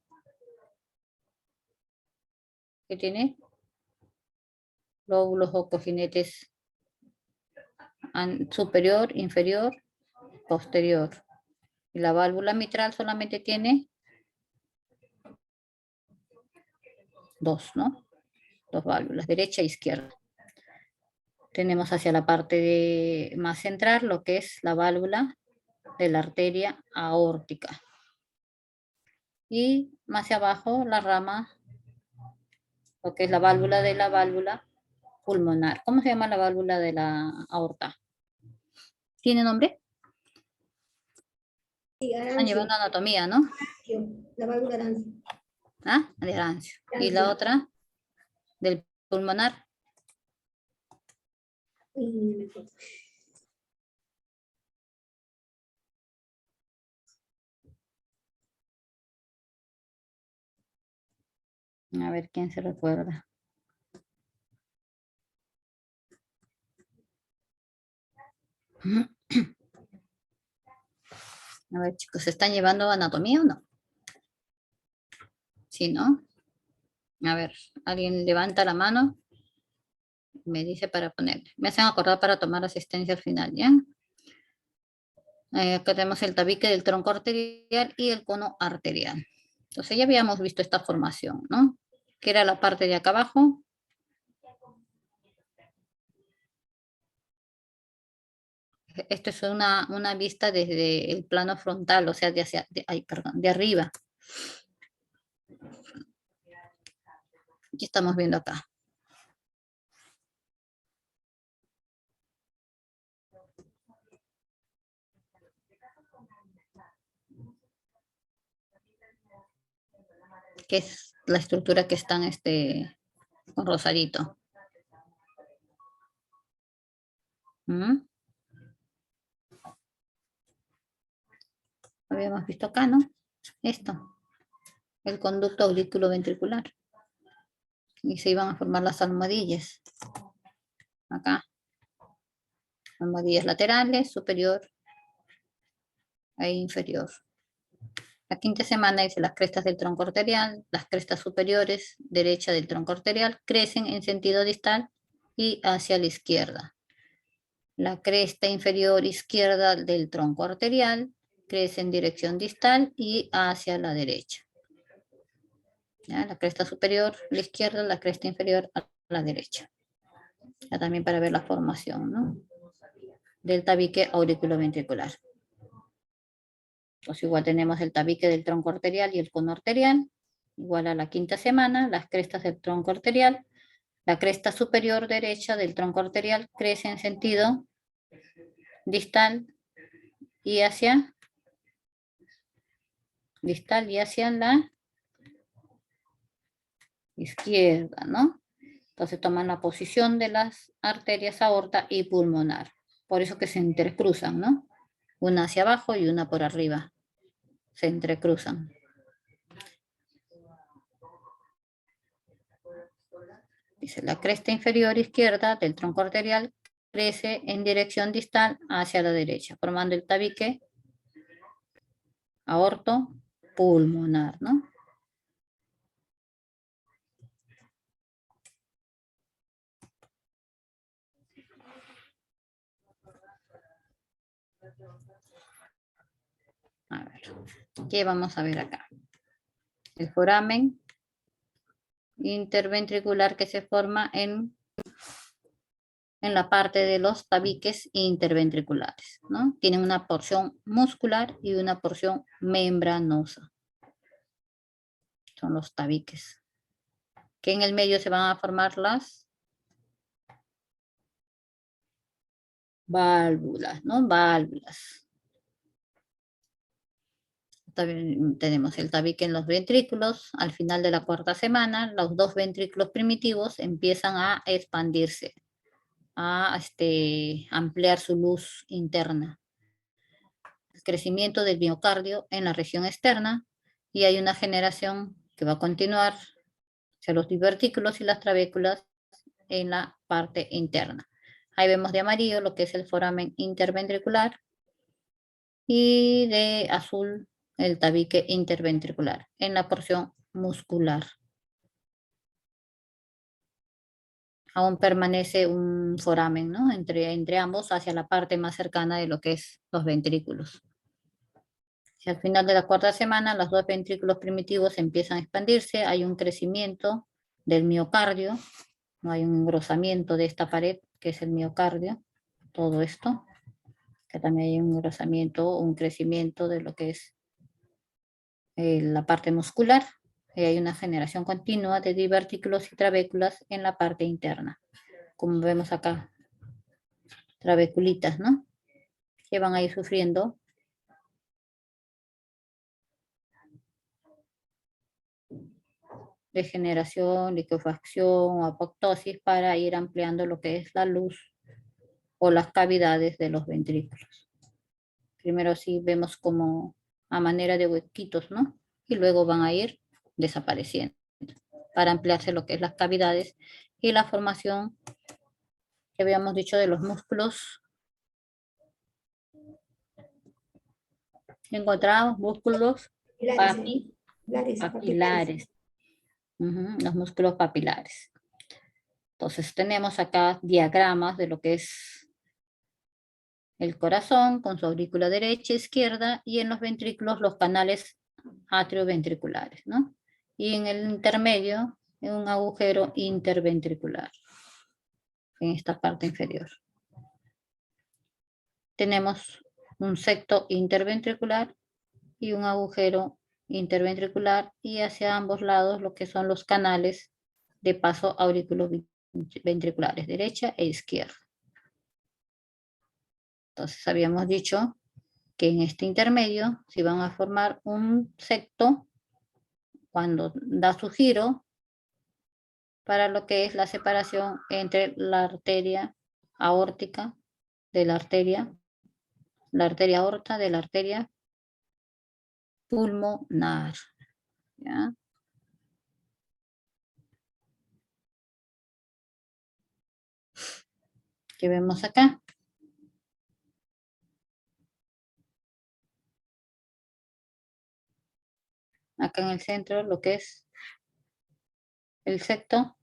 ¿Qué tiene? Lóbulos o cojinetes superior, inferior, posterior. Y la válvula mitral solamente tiene dos, ¿no? Dos válvulas, derecha e izquierda. Tenemos hacia la parte más central lo que es la válvula de la arteria aórtica. Y más hacia abajo la rama, lo que es la válvula de la válvula pulmonar. ¿Cómo se llama la válvula de la aorta? ¿Tiene nombre? Sí, Están llevando Arancio. anatomía, ¿no? La válvula Arancio. ¿Ah? De Arancio. Y la otra, del pulmonar. A ver quién se recuerda. A ver, chicos, ¿se están llevando anatomía o no? Sí, ¿no? A ver, alguien levanta la mano. Me dice para poner. Me hacen acordar para tomar asistencia al final, ¿ya? Acá tenemos el tabique del tronco arterial y el cono arterial. Entonces ya habíamos visto esta formación, ¿no? Que era la parte de acá abajo. Esto es una vista desde el plano frontal, o sea, de arriba. ¿Qué estamos viendo acá? Que es la estructura que está con rosadito. ¿Mm? Habíamos visto acá, ¿no? Esto, el conducto auriculoventricular. Y se iban a formar las almohadillas. Acá. Almohadillas laterales, superior e inferior. La quinta semana dice las crestas del tronco arterial, las crestas superiores, derecha del tronco arterial, crecen en sentido distal y hacia la izquierda. La cresta inferior izquierda del tronco arterial crece en dirección distal y hacia la derecha. ¿Ya? La cresta superior a la izquierda, la cresta inferior a la derecha. Ya también para ver la formación, ¿no? Del tabique auriculoventricular. Pues igual tenemos el tabique del tronco arterial y el cono arterial. Igual a la quinta semana, las crestas del tronco arterial. La cresta superior derecha del tronco arterial crece en sentido distal y hacia la izquierda, ¿no? Entonces toman la posición de las arterias aorta y pulmonar. Por eso que se entrecruzan, ¿no? Una hacia abajo y una por arriba. Se entrecruzan. Dice, la cresta inferior izquierda del tronco arterial crece en dirección distal hacia la derecha, formando el tabique aorto pulmonar, ¿no? A ver, ¿qué vamos a ver acá? El foramen interventricular que se forma en la parte de los tabiques interventriculares, ¿no? Tienen una porción muscular y una porción membranosa. Son los tabiques. Que en el medio se van a formar las válvulas, ¿no? Válvulas. También tenemos el tabique en los ventrículos. Al final de la cuarta semana, los dos ventrículos primitivos empiezan a expandirse, a ampliar su luz interna. El crecimiento del miocardio en la región externa y hay una generación que va a continuar hacia los divertículos y las trabéculas en la parte interna. Ahí vemos de amarillo lo que es el foramen interventricular y de azul el tabique interventricular en la porción muscular. Aún permanece un foramen, ¿no? Entre ambos hacia la parte más cercana de lo que es los ventrículos. Si al final de la cuarta semana los dos ventrículos primitivos empiezan a expandirse, hay un crecimiento del miocardio, no hay un engrosamiento de esta pared que es el miocardio, todo esto, que también hay un engrosamiento, un crecimiento de lo que es la parte muscular, y hay una generación continua de divertículos y trabéculas en la parte interna, como vemos acá, trabeculitas, ¿no? Que van a ir sufriendo degeneración, liquefacción o apoptosis para ir ampliando lo que es la luz o las cavidades de los ventrículos. Primero sí vemos como a manera de huequitos, ¿no? Y luego van a ir desapareciendo para ampliarse lo que es las cavidades y la formación que habíamos dicho de los músculos. Encontramos músculos papilares. Los músculos papilares. Entonces tenemos acá diagramas de lo que es el corazón con su aurícula derecha, izquierda, y en los ventrículos los canales atrioventriculares, ¿no? Y en el intermedio, en un agujero interventricular, en esta parte inferior. Tenemos un septo interventricular y un agujero interventricular, y hacia ambos lados lo que son los canales de paso auriculoventriculares, derecha e izquierda. Entonces habíamos dicho que en este intermedio se van a formar un septo cuando da su giro para lo que es la separación entre la arteria aórtica de la arteria aorta de la arteria pulmonar. ¿Ya? ¿Qué vemos acá? Acá en el centro lo que es el septo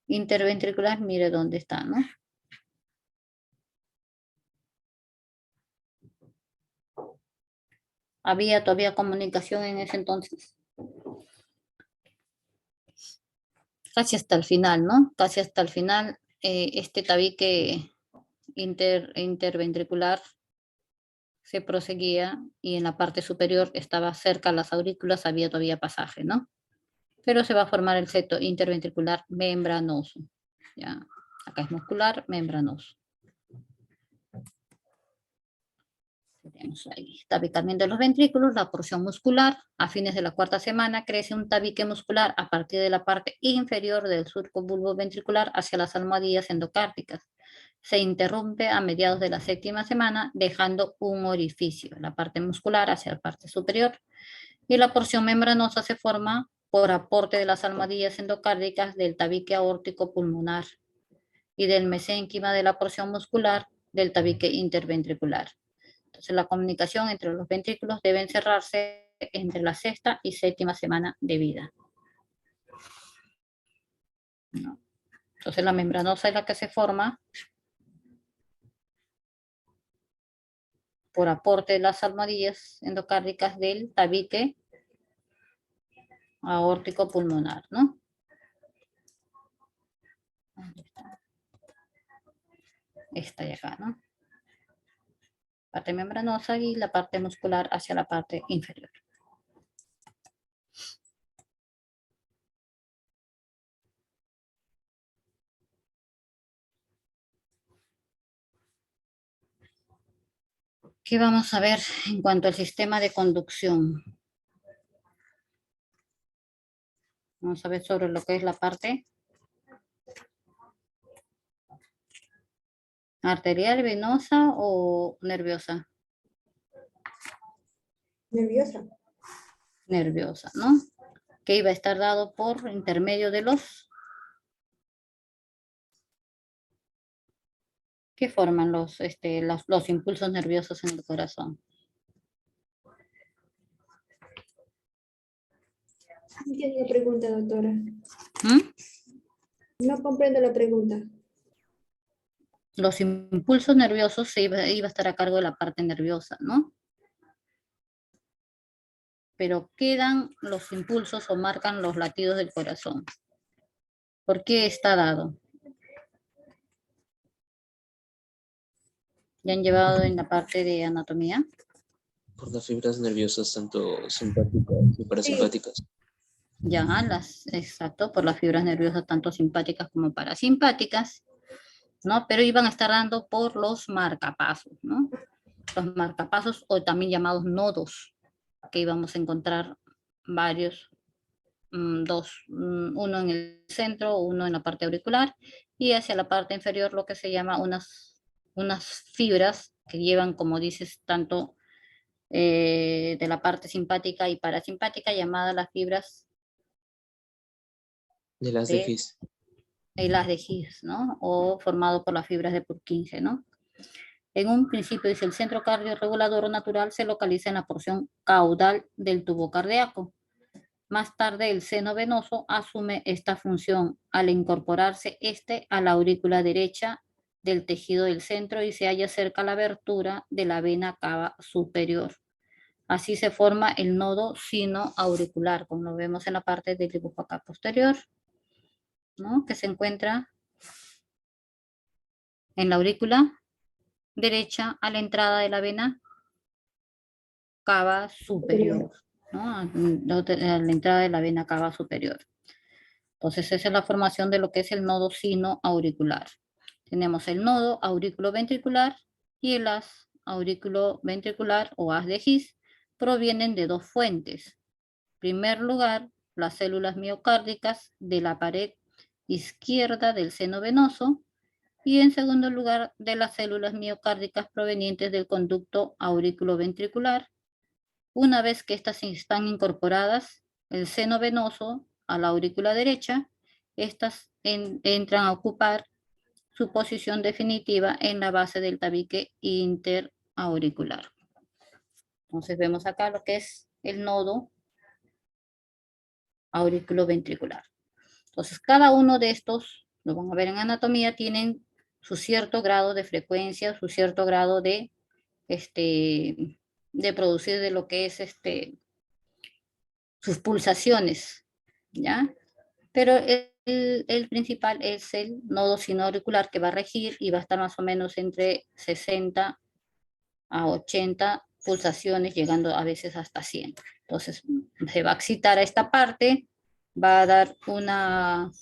interventricular, mire dónde está, ¿no? ¿Había todavía comunicación en ese entonces? Casi hasta el final, ¿no? Casi hasta el final, este tabique interventricular se proseguía y en la parte superior estaba cerca a las aurículas, había todavía pasaje, ¿no? Pero se va a formar el septo interventricular membranoso. ¿Ya? Acá es muscular, membranoso. Tenemos ahí tabicamiento de los ventrículos, la porción muscular. A fines de la cuarta semana crece un tabique muscular a partir de la parte inferior del surco bulboventricular hacia las almohadillas endocárdicas. Se interrumpe a mediados de la séptima semana, dejando un orificio, la parte muscular hacia la parte superior, y la porción membranosa se forma por aporte de las almohadillas endocárdicas del tabique aórtico pulmonar y del mesénquima de la porción muscular del tabique interventricular. Entonces la comunicación entre los ventrículos debe cerrarse entre la sexta y séptima semana de vida. ¿No? Entonces la membranosa es la que se forma por aporte de las almohadillas endocárdicas del tabique aórtico pulmonar, ¿no? Esta de acá, ¿no? Parte membranosa y la parte muscular hacia la parte inferior. ¿Qué vamos a ver en cuanto al sistema de conducción? Vamos a ver sobre lo que es la parte arterial, venosa o nerviosa. Nerviosa. Nerviosa, ¿no? Que iba a estar dado por intermedio de los que forman los impulsos nerviosos en el corazón. No entiendo la pregunta, doctora. ¿Mm? No comprendo la pregunta. Los impulsos nerviosos iba a estar a cargo de la parte nerviosa, ¿no? Pero quedan los impulsos o marcan los latidos del corazón. ¿Por qué está dado? ¿Ya han llevado en la parte de anatomía? Por las fibras nerviosas, tanto simpáticas y parasimpáticas. Ya, exacto, por las fibras nerviosas tanto simpáticas como parasimpáticas, ¿no? Pero iban a estar dando por los marcapasos, ¿no? Los marcapasos o también llamados nodos, que íbamos a encontrar varios, uno en el centro, uno en la parte auricular, y hacia la parte inferior lo que se llama unas fibras que llevan, como dices, tanto de la parte simpática y parasimpática, llamadas las fibras De las de de His. las de His, ¿no? O formado por las fibras de Purkinje, ¿no? En un principio, dice, el centro cardiorregulador natural se localiza en la porción caudal del tubo cardíaco. Más tarde, el seno venoso asume esta función al incorporarse a la aurícula derecha del tejido del centro y se halla cerca a la abertura de la vena cava superior. Así se forma el nodo sinoauricular, como lo vemos en la parte del dibujo acá posterior, ¿no? Que se encuentra en la aurícula derecha a la entrada de la vena cava superior, ¿no? A la entrada de la vena cava superior. Entonces, esa es la formación de lo que es el nodo sinoauricular. Tenemos el nodo aurículo-ventricular y el haz aurículo-ventricular o haz de His provienen de dos fuentes. En primer lugar, las células miocárdicas de la pared izquierda del seno venoso y en segundo lugar, de las células miocárdicas provenientes del conducto aurículo-ventricular. Una vez que estas están incorporadas, el seno venoso a la aurícula derecha, estas entran a ocupar su posición definitiva en la base del tabique interauricular. Entonces vemos acá lo que es el nodo aurículo-ventricular. Entonces cada uno de estos, lo van a ver en anatomía, tienen su cierto grado de frecuencia, su cierto grado de producir de lo que es sus pulsaciones, ¿ya? Pero el principal es el nodo sinoauricular que va a regir y va a estar más o menos entre 60 a 80 pulsaciones, llegando a veces hasta 100. Entonces, se va a excitar a esta parte, va a dar una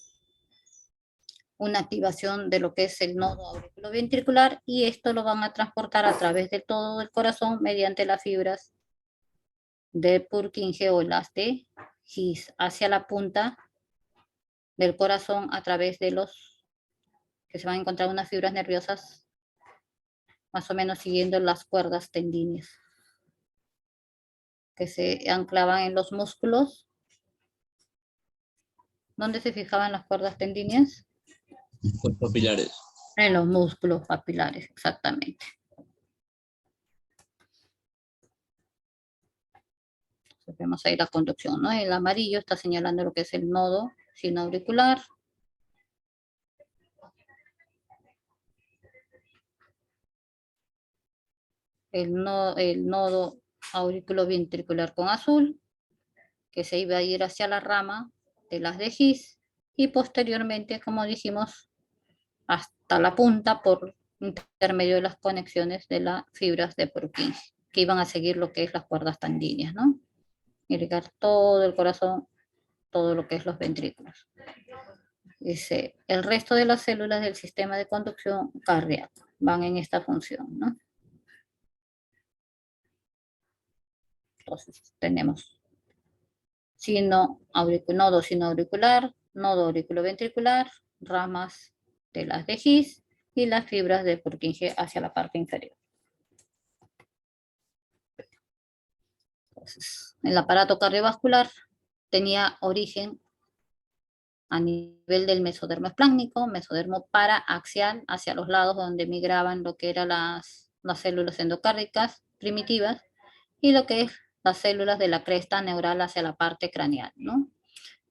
activación de lo que es el nodo auriculoventricular y esto lo van a transportar a través de todo el corazón mediante las fibras de Purkinje o las de His hacia la punta del corazón a través de que se van a encontrar unas fibras nerviosas más o menos siguiendo las cuerdas tendinias que se anclaban en los músculos. ¿Dónde se fijaban las cuerdas tendinias? Los papilares. En los músculos papilares, exactamente. Entonces vemos ahí la conducción, ¿no? El amarillo está señalando lo que es el nodo sinoauricular. El nodo auriculoventricular con azul, que se iba a ir hacia la rama de las de His y posteriormente, como dijimos, hasta la punta por intermedio de las conexiones de las fibras de Purkinje, que iban a seguir lo que es las cuerdas tendinias, ¿no? Irrigar todo el corazón, todo lo que es los ventrículos. Dice, el resto de las células del sistema de conducción cardíaco van en esta función, ¿no? Entonces, tenemos nodo sinoauricular, nodo auriculoventricular, ramas de las de His y las fibras de Purkinje hacia la parte inferior. Entonces, el aparato cardiovascular tenía origen a nivel del mesodermo espláncnico, mesodermo paraaxial hacia los lados donde migraban lo que eran las células endocárdicas primitivas y lo que es las células de la cresta neural hacia la parte craneal, ¿no?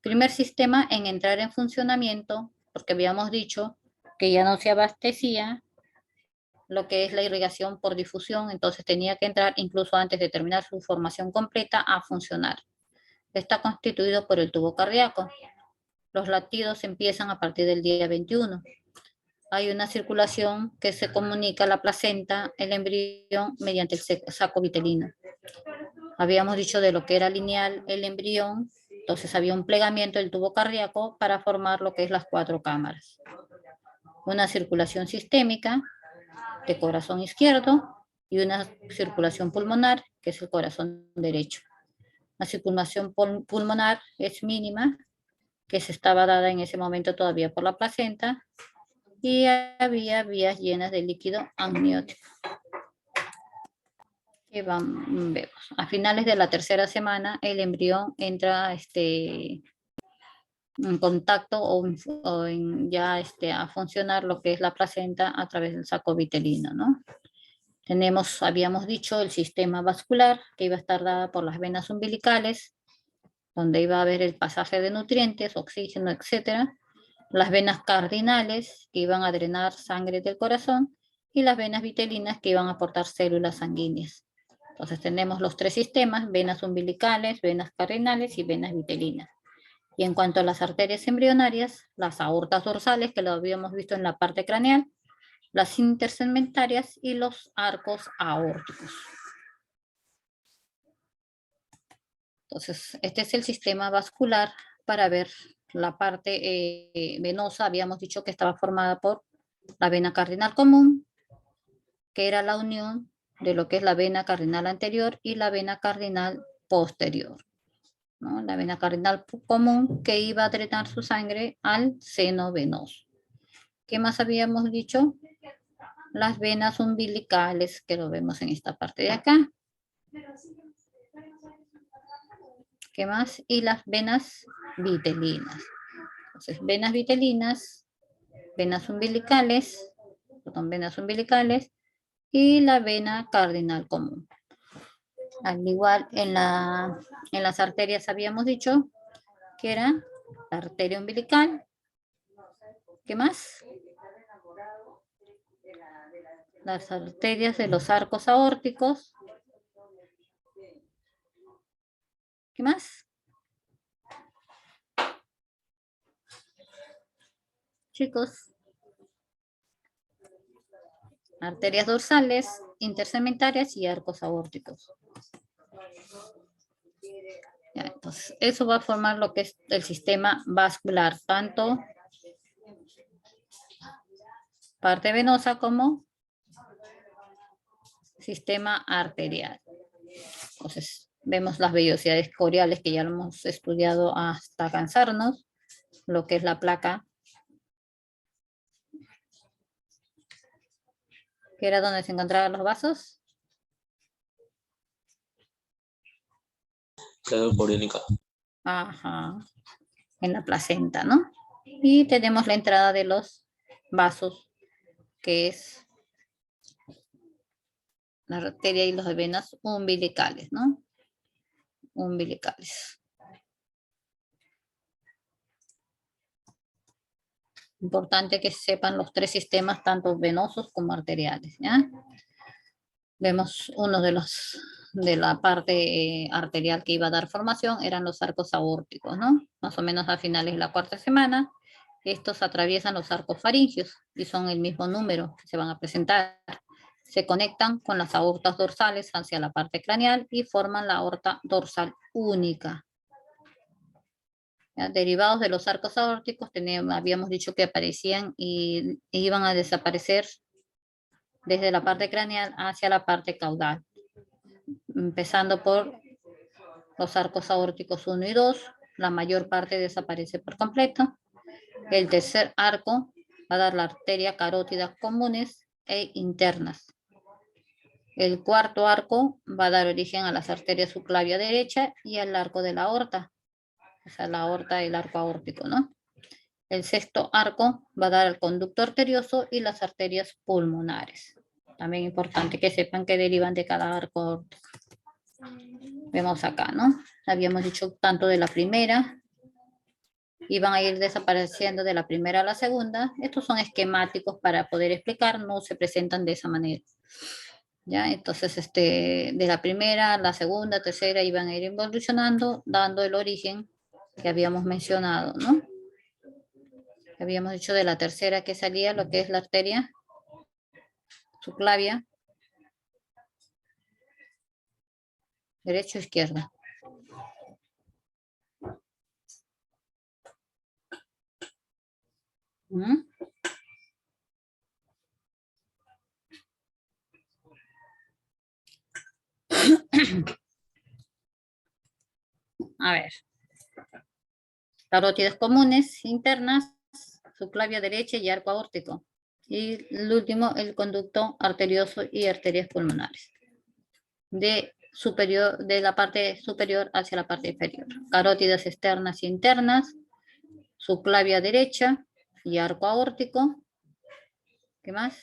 Primer sistema en entrar en funcionamiento, porque habíamos dicho que ya no se abastecía lo que es la irrigación por difusión, entonces tenía que entrar incluso antes de terminar su formación completa a funcionar. Está constituido por el tubo cardíaco. Los latidos empiezan a partir del día 21. Hay una circulación que se comunica a la placenta, el embrión, mediante el saco vitelino. Habíamos dicho de lo que era lineal el embrión, entonces había un plegamiento del tubo cardíaco para formar lo que es las 4 cámaras. Una circulación sistémica de corazón izquierdo y una circulación pulmonar, que es el corazón derecho. La circulación pulmonar es mínima, que se estaba dada en ese momento todavía por la placenta, y había vías llenas de líquido amniótico. Que vemos. A finales de la tercera semana, el embrión entra en contacto a funcionar lo que es la placenta a través del saco vitelino, ¿no? Habíamos dicho, el sistema vascular, que iba a estar dada por las venas umbilicales, donde iba a haber el pasaje de nutrientes, oxígeno, etcétera. Las venas cardinales, que iban a drenar sangre del corazón, y las venas vitelinas, que iban a aportar células sanguíneas. Entonces tenemos los 3 sistemas: venas umbilicales, venas cardinales y venas vitelinas. Y en cuanto a las arterias embrionarias, las aortas dorsales, que lo habíamos visto en la parte craneal, las intersegmentarias y los arcos aórticos. Entonces, este es el sistema vascular. Para ver la parte venosa, habíamos dicho que estaba formada por la vena cardinal común, que era la unión de lo que es la vena cardinal anterior y la vena cardinal posterior, ¿no? La vena cardinal común, que iba a drenar su sangre al seno venoso. ¿Qué más habíamos dicho? Las venas umbilicales, que lo vemos en esta parte de acá. ¿Qué más? Y las venas vitelinas. Entonces, venas vitelinas, venas umbilicales y la vena cardinal común. Al igual en las arterias habíamos dicho que era la arteria umbilical. ¿Qué más? Las arterias de los arcos aórticos. ¿Qué más? Chicos. Arterias dorsales, intersegmentarias y arcos aórticos. Ya, entonces, eso va a formar lo que es el sistema vascular, tanto parte venosa como sistema arterial. Entonces, vemos las vellosidades coriales, que ya lo hemos estudiado hasta cansarnos, lo que es la placa, que era donde se encontraban los vasos. Claro, coriónica. Ajá, en la placenta, ¿no? Y tenemos la entrada de los vasos, que es la arteria y las venas umbilicales, ¿no? Umbilicales. Importante que sepan los 3 sistemas, tanto venosos como arteriales, ¿ya? Vemos uno de la parte arterial que iba a dar formación, eran los arcos aórticos, ¿no? Más o menos a finales de la 4ª semana. Estos atraviesan los arcos faringios y son el mismo número que se van a presentar. Se conectan con las aortas dorsales hacia la parte craneal y forman la aorta dorsal única. ¿Ya? Derivados de los arcos aórticos, habíamos dicho que aparecían y iban a desaparecer desde la parte craneal hacia la parte caudal, empezando por los arcos aórticos 1 y 2, la mayor parte desaparece por completo. El tercer arco va a dar la arteria carótida comunes e internas. El cuarto arco va a dar origen a las arterias subclavia derecha y al arco de la aorta. O sea, la aorta y el arco aórtico, ¿no? El sexto arco va a dar al conducto arterioso y las arterias pulmonares. También importante que sepan que derivan de cada arco aórtico. Vemos acá, ¿no? Habíamos dicho tanto de la primera, y van a ir desapareciendo de la primera a la segunda. Estos son esquemáticos para poder explicar, no se presentan de esa manera. ¿Ya? Entonces, de la primera a la segunda, tercera, iban a ir evolucionando, dando el origen que habíamos mencionado, ¿no? Habíamos dicho de la tercera que salía lo que es la arteria subclavia, derecha o izquierda. ¿Mm? A ver. Carótidas comunes internas, subclavia derecha y arco aórtico. Y el último, el conducto arterioso y arterias pulmonares. De la parte superior hacia la parte inferior. Carótidas externas y internas, subclavia derecha y arco aórtico. ¿Qué más?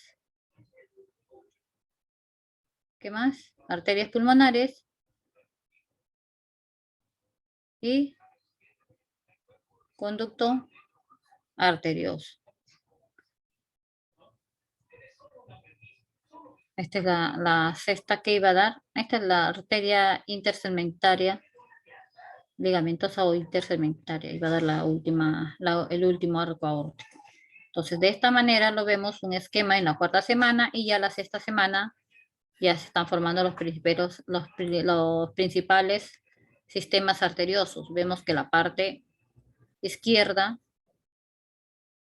¿Qué más? Arterias pulmonares y conducto arterioso. Esta es la sexta que iba a dar. Esta es la arteria intersegmentaria, ligamentosa o intersegmentaria. Iba a dar el último arco aórtico. Entonces, de esta manera lo vemos un esquema en la cuarta semana y ya la sexta semana ya se están formando los principales sistemas arteriosos. Vemos que la parte izquierda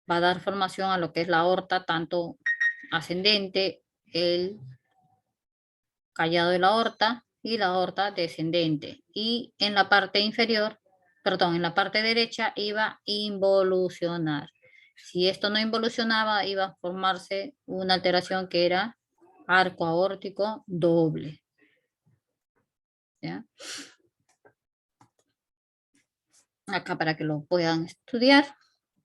va a dar formación a lo que es la aorta, tanto ascendente, el callado de la aorta y la aorta descendente. Y en la parte inferior, perdón, en la parte derecha iba a involucionar. Si esto no involucionaba, iba a formarse una alteración que era arco aórtico doble. ¿Ya? Acá para que lo puedan estudiar,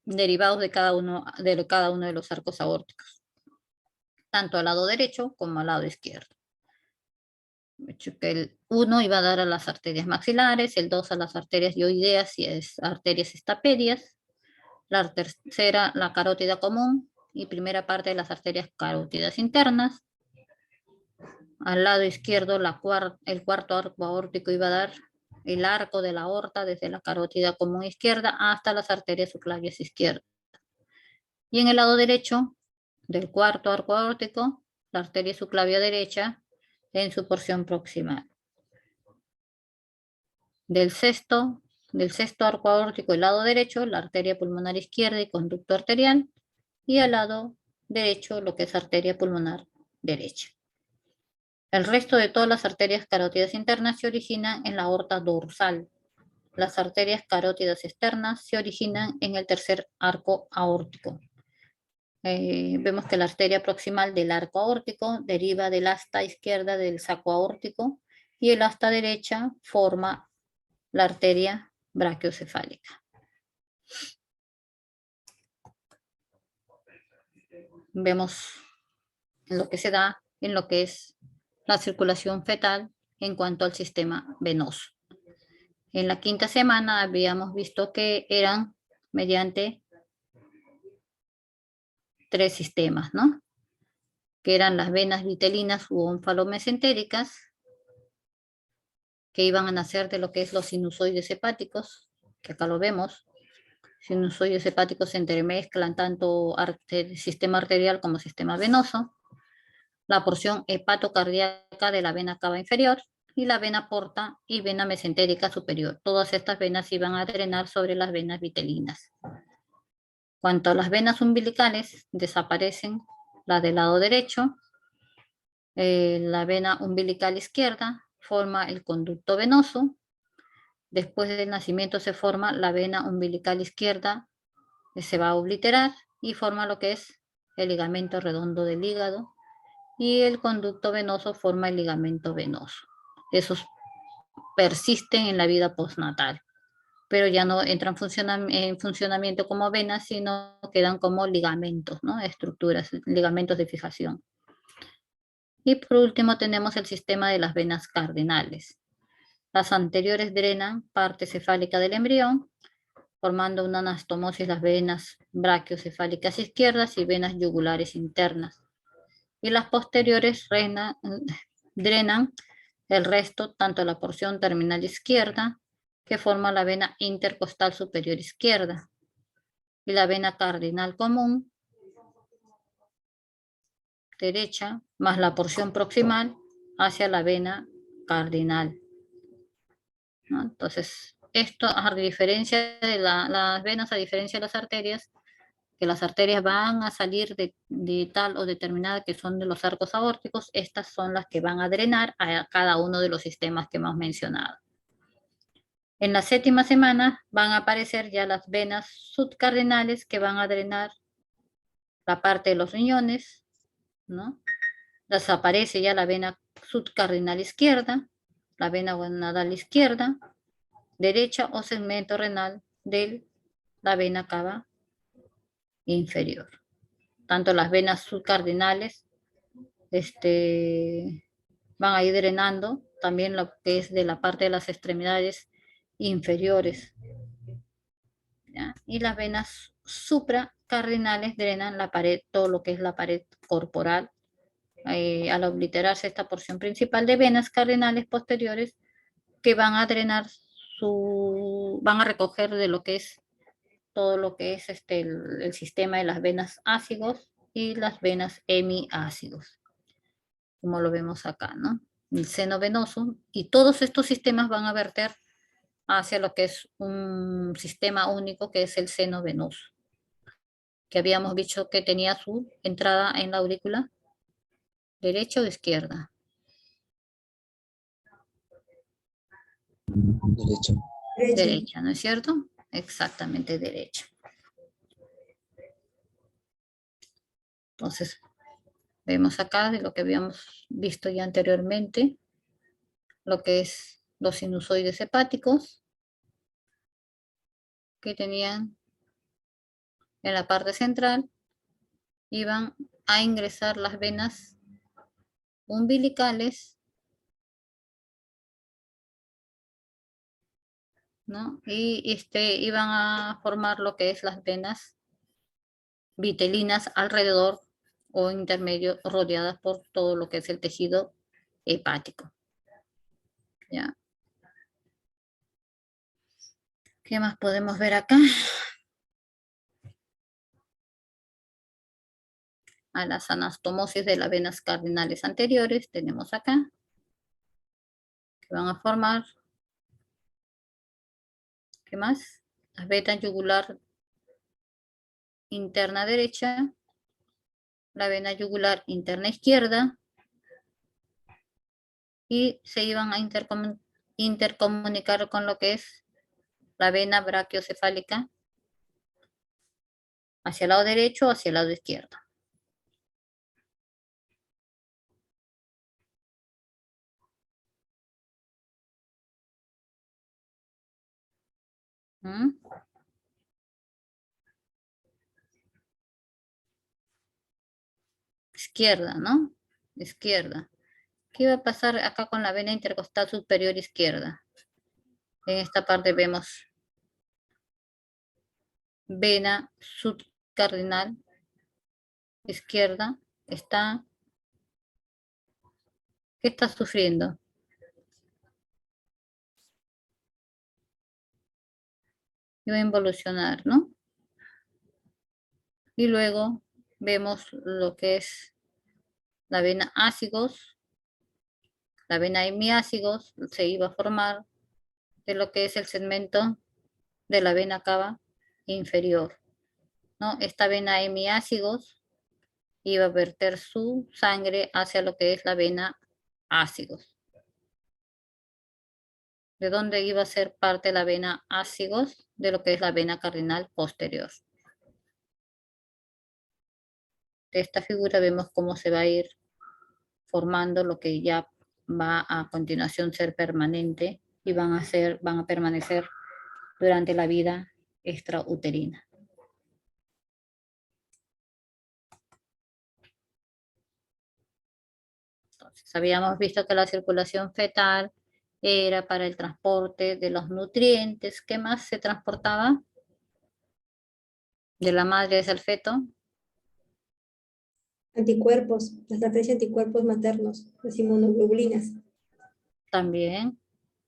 derivados de cada uno de los arcos aórticos, tanto al lado derecho como al lado izquierdo. De hecho, que el 1 iba a dar a las arterias maxilares, el 2 a las arterias dioideas y arterias estapedias, la tercera la carótida común y primera parte de las arterias carótidas internas. Al lado izquierdo el cuarto arco aórtico iba a dar el arco de la aorta desde la carótida común izquierda hasta las arterias subclavias izquierdas. Y en el lado derecho del cuarto arco aórtico, la arteria subclavia derecha en su porción proximal. Del sexto arco aórtico, el lado derecho, la arteria pulmonar izquierda y conducto arterial, y al lado derecho lo que es arteria pulmonar derecha. El resto de todas las arterias carótidas internas se originan en la aorta dorsal. Las arterias carótidas externas se originan en el tercer arco aórtico. Vemos que la arteria proximal del arco aórtico deriva del asta izquierda del saco aórtico y el asta derecha forma la arteria brachiocefálica. Vemos lo que se da en lo que es la circulación fetal en cuanto al sistema venoso. En la quinta semana habíamos visto que eran mediante 3 sistemas, ¿no? Que eran las venas vitelinas u onfalomesentéricas, que iban a nacer de lo que es los sinusoides hepáticos, que acá lo vemos. Sinusoides hepáticos se entremezclan tanto sistema arterial como sistema venoso. La porción hepatocardíaca de la vena cava inferior y la vena porta y vena mesentérica superior. Todas estas venas iban a drenar sobre las venas vitelinas. Cuanto a las venas umbilicales, desaparecen las del lado derecho. La vena umbilical izquierda forma el conducto venoso. Después del nacimiento se forma la vena umbilical izquierda, que se va a obliterar y forma lo que es el ligamento redondo del hígado. Y el conducto venoso forma el ligamento venoso. Esos persisten en la vida postnatal. pero ya no entran en funcionamiento como venas, sino quedan como ligamentos, ¿no? Estructuras, ligamentos de fijación. Y por último tenemos el sistema de las venas cardinales. Las anteriores drenan parte cefálica del embrión, formando una anastomosis las venas brachiocefálicas izquierdas y venas yugulares internas. Y las posteriores drenan el resto, tanto la porción terminal izquierda, que forma la vena intercostal superior izquierda, y la vena cardinal común, derecha, más la porción proximal hacia la vena cardinal, ¿no? Entonces, esto a diferencia de las venas, a diferencia de las arterias, que las arterias van a salir de tal o determinada que son de los arcos aórticos, estas son las que van a drenar a cada uno de los sistemas que hemos mencionado. En la séptima semana van a aparecer ya las venas subcardinales que van a drenar la parte de los riñones, ¿no? Desaparece ya la vena subcardinal izquierda, la vena gonadal izquierda, derecha o segmento renal de la vena cava inferior. Tanto las venas subcardinales van a ir drenando también lo que es de la parte de las extremidades inferiores, ¿ya? Y las venas supracardinales drenan la pared, todo lo que es la pared corporal. Al obliterarse esta porción principal de venas cardinales posteriores que van a drenar van a recoger de lo que es todo lo que es el sistema de las venas ácidos y las venas hemiácidos, como lo vemos acá, ¿no? El seno venoso, y todos estos sistemas van a verter hacia lo que es un sistema único que es el seno venoso, que habíamos dicho que tenía su entrada en la aurícula derecha o izquierda. Derecha. Derecha, ¿no es cierto? Exactamente derecha. Entonces, vemos acá de lo que habíamos visto ya anteriormente, lo que es los sinusoides hepáticos, que tenían en la parte central, iban a ingresar las venas umbilicales, ¿no? Y iban a formar lo que es las venas vitelinas alrededor o intermedio, rodeadas por todo lo que es el tejido hepático, ¿ya? ¿Qué más podemos ver acá? A las anastomosis de las venas cardinales anteriores tenemos acá, que van a formar, ¿qué más? La vena yugular interna derecha, la vena yugular interna izquierda, y se iban a intercomunicar con lo que es la vena brachiocefálica hacia el lado derecho o hacia el lado izquierdo. ¿Mm? Izquierda, ¿no? Izquierda. ¿Qué va a pasar acá con la vena intercostal superior izquierda? En esta parte vemos vena subcardinal izquierda. ¿Qué está sufriendo? Y va a involucionar, ¿no? Y luego vemos lo que es la vena ácigos, la vena hemiácigos se iba a formar de lo que es el segmento de la vena cava inferior, ¿no? Esta vena hemiácigos iba a verter su sangre hacia lo que es la vena ácigos. ¿De dónde iba a ser parte la vena ácigos? De lo que es la vena cardinal posterior. De esta figura vemos cómo se va a ir formando lo que ya va a continuación ser permanente y van a permanecer durante la vida extrauterina. Entonces, habíamos visto que la circulación fetal era para el transporte de los nutrientes. ¿Qué más se transportaba de la madre hacia el feto? Anticuerpos, la estrategia de anticuerpos maternos, las inmunoglobulinas. También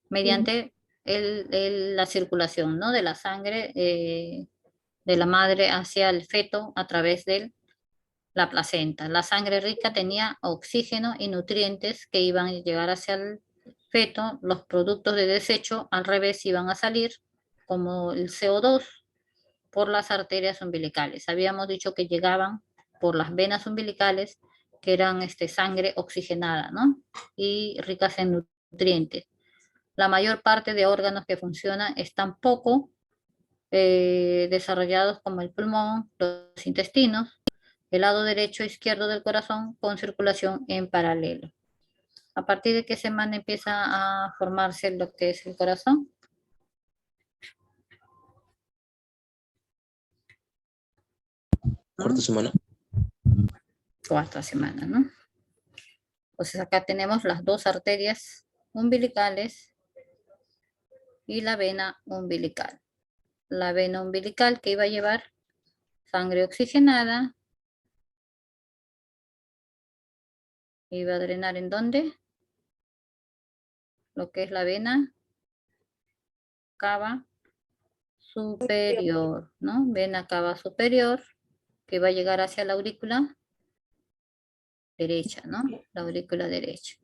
mediante la circulación, ¿no? De la sangre de la madre hacia el feto a través de la placenta. La sangre rica tenía oxígeno y nutrientes que iban a llegar hacia el feto. Los productos de desecho al revés iban a salir, como el CO2, por las arterias umbilicales. Habíamos dicho que llegaban por las venas umbilicales, que eran sangre oxigenada, ¿no? Y ricas en nutrientes. La mayor parte de órganos que funcionan están poco desarrollados, como el pulmón, los intestinos, el lado derecho e izquierdo del corazón con circulación en paralelo. ¿A partir de qué semana empieza a formarse lo que es el corazón? Cuarta semana. Cuarta semana, ¿no? Entonces acá tenemos las dos arterias umbilicales y la vena umbilical. La vena umbilical que iba a llevar sangre oxigenada, iba a drenar ¿en dónde? Lo que es la vena cava superior, ¿no? Vena cava superior, que va a llegar hacia la aurícula derecha, ¿no? La aurícula derecha.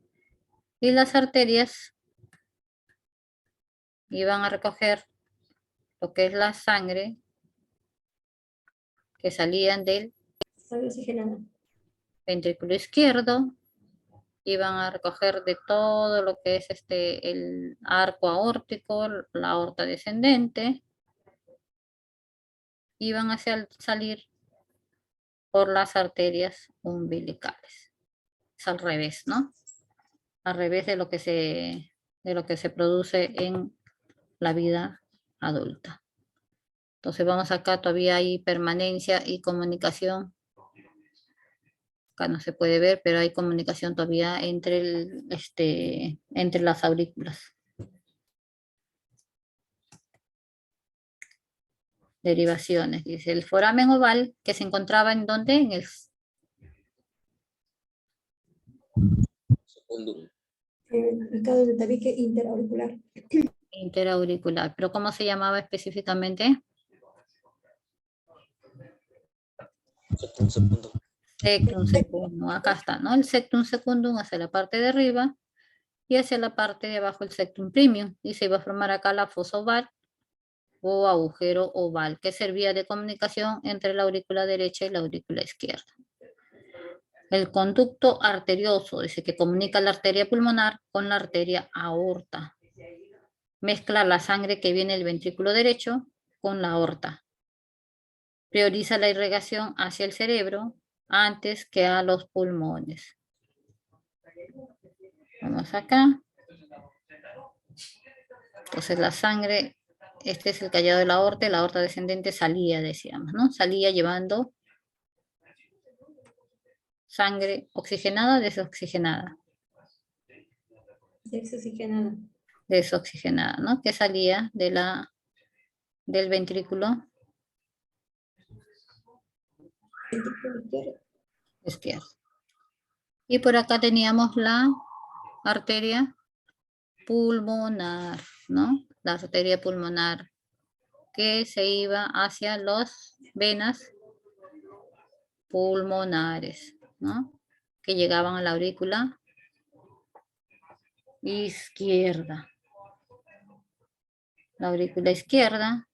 Y las arterias iban a recoger lo que es la sangre que salían del Sangre oxigenada. ventrículo izquierdo, iban a recoger de todo lo que es el arco aórtico, la aorta descendente, iban a salir por las arterias umbilicales. Es al revés, ¿no? Al revés de lo que se produce en la vida adulta. Entonces vamos acá, todavía hay permanencia y comunicación. Acá no se puede ver, pero hay comunicación todavía entre las aurículas. Derivaciones, dice el foramen oval que se encontraba en donde, en el Segundo. Mercado de tabique interauricular. interauricular, pero ¿cómo se llamaba específicamente? Segundo. Sectum secundum, acá está, ¿no? El sectum secundum hacia la parte de arriba y hacia la parte de abajo el sectum primum, y se iba a formar acá la fosa oval o agujero oval, que servía de comunicación entre la aurícula derecha y la aurícula izquierda. El conducto arterioso, dice que comunica la arteria pulmonar con la arteria aorta. Mezcla la sangre que viene del ventrículo derecho con la aorta. Prioriza la irrigación hacia el cerebro antes que a los pulmones. Vamos acá. Entonces la sangre, este es el callado de la aorta descendente salía, decíamos, ¿no? Salía llevando sangre oxigenada, desoxigenada. Desoxigenada. Desoxigenada, ¿no? Que salía del ventrículo izquierdo. Y por acá teníamos la arteria pulmonar, ¿no? La arteria pulmonar que se iba hacia las venas pulmonares, ¿no? Que llegaban a la aurícula izquierda. La aurícula izquierda.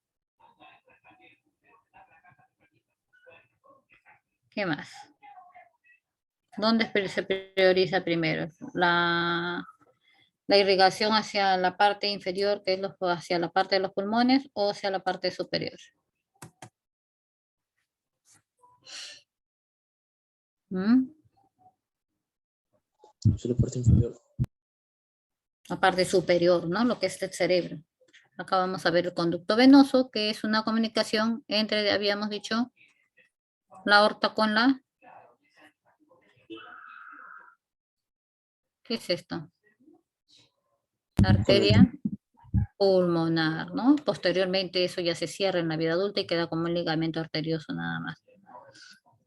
¿Qué más? ¿Dónde se prioriza primero? La irrigación hacia la parte inferior, que es hacia la parte de los pulmones, o hacia la parte superior. Hacia la parte inferior. La parte superior, ¿no? Lo que es el cerebro. Acá vamos a ver el conducto venoso, que es una comunicación entre, habíamos dicho, la aorta con la... ¿Qué es esto? La arteria pulmonar, ¿no? Posteriormente eso ya se cierra en la vida adulta y queda como un ligamento arterioso nada más.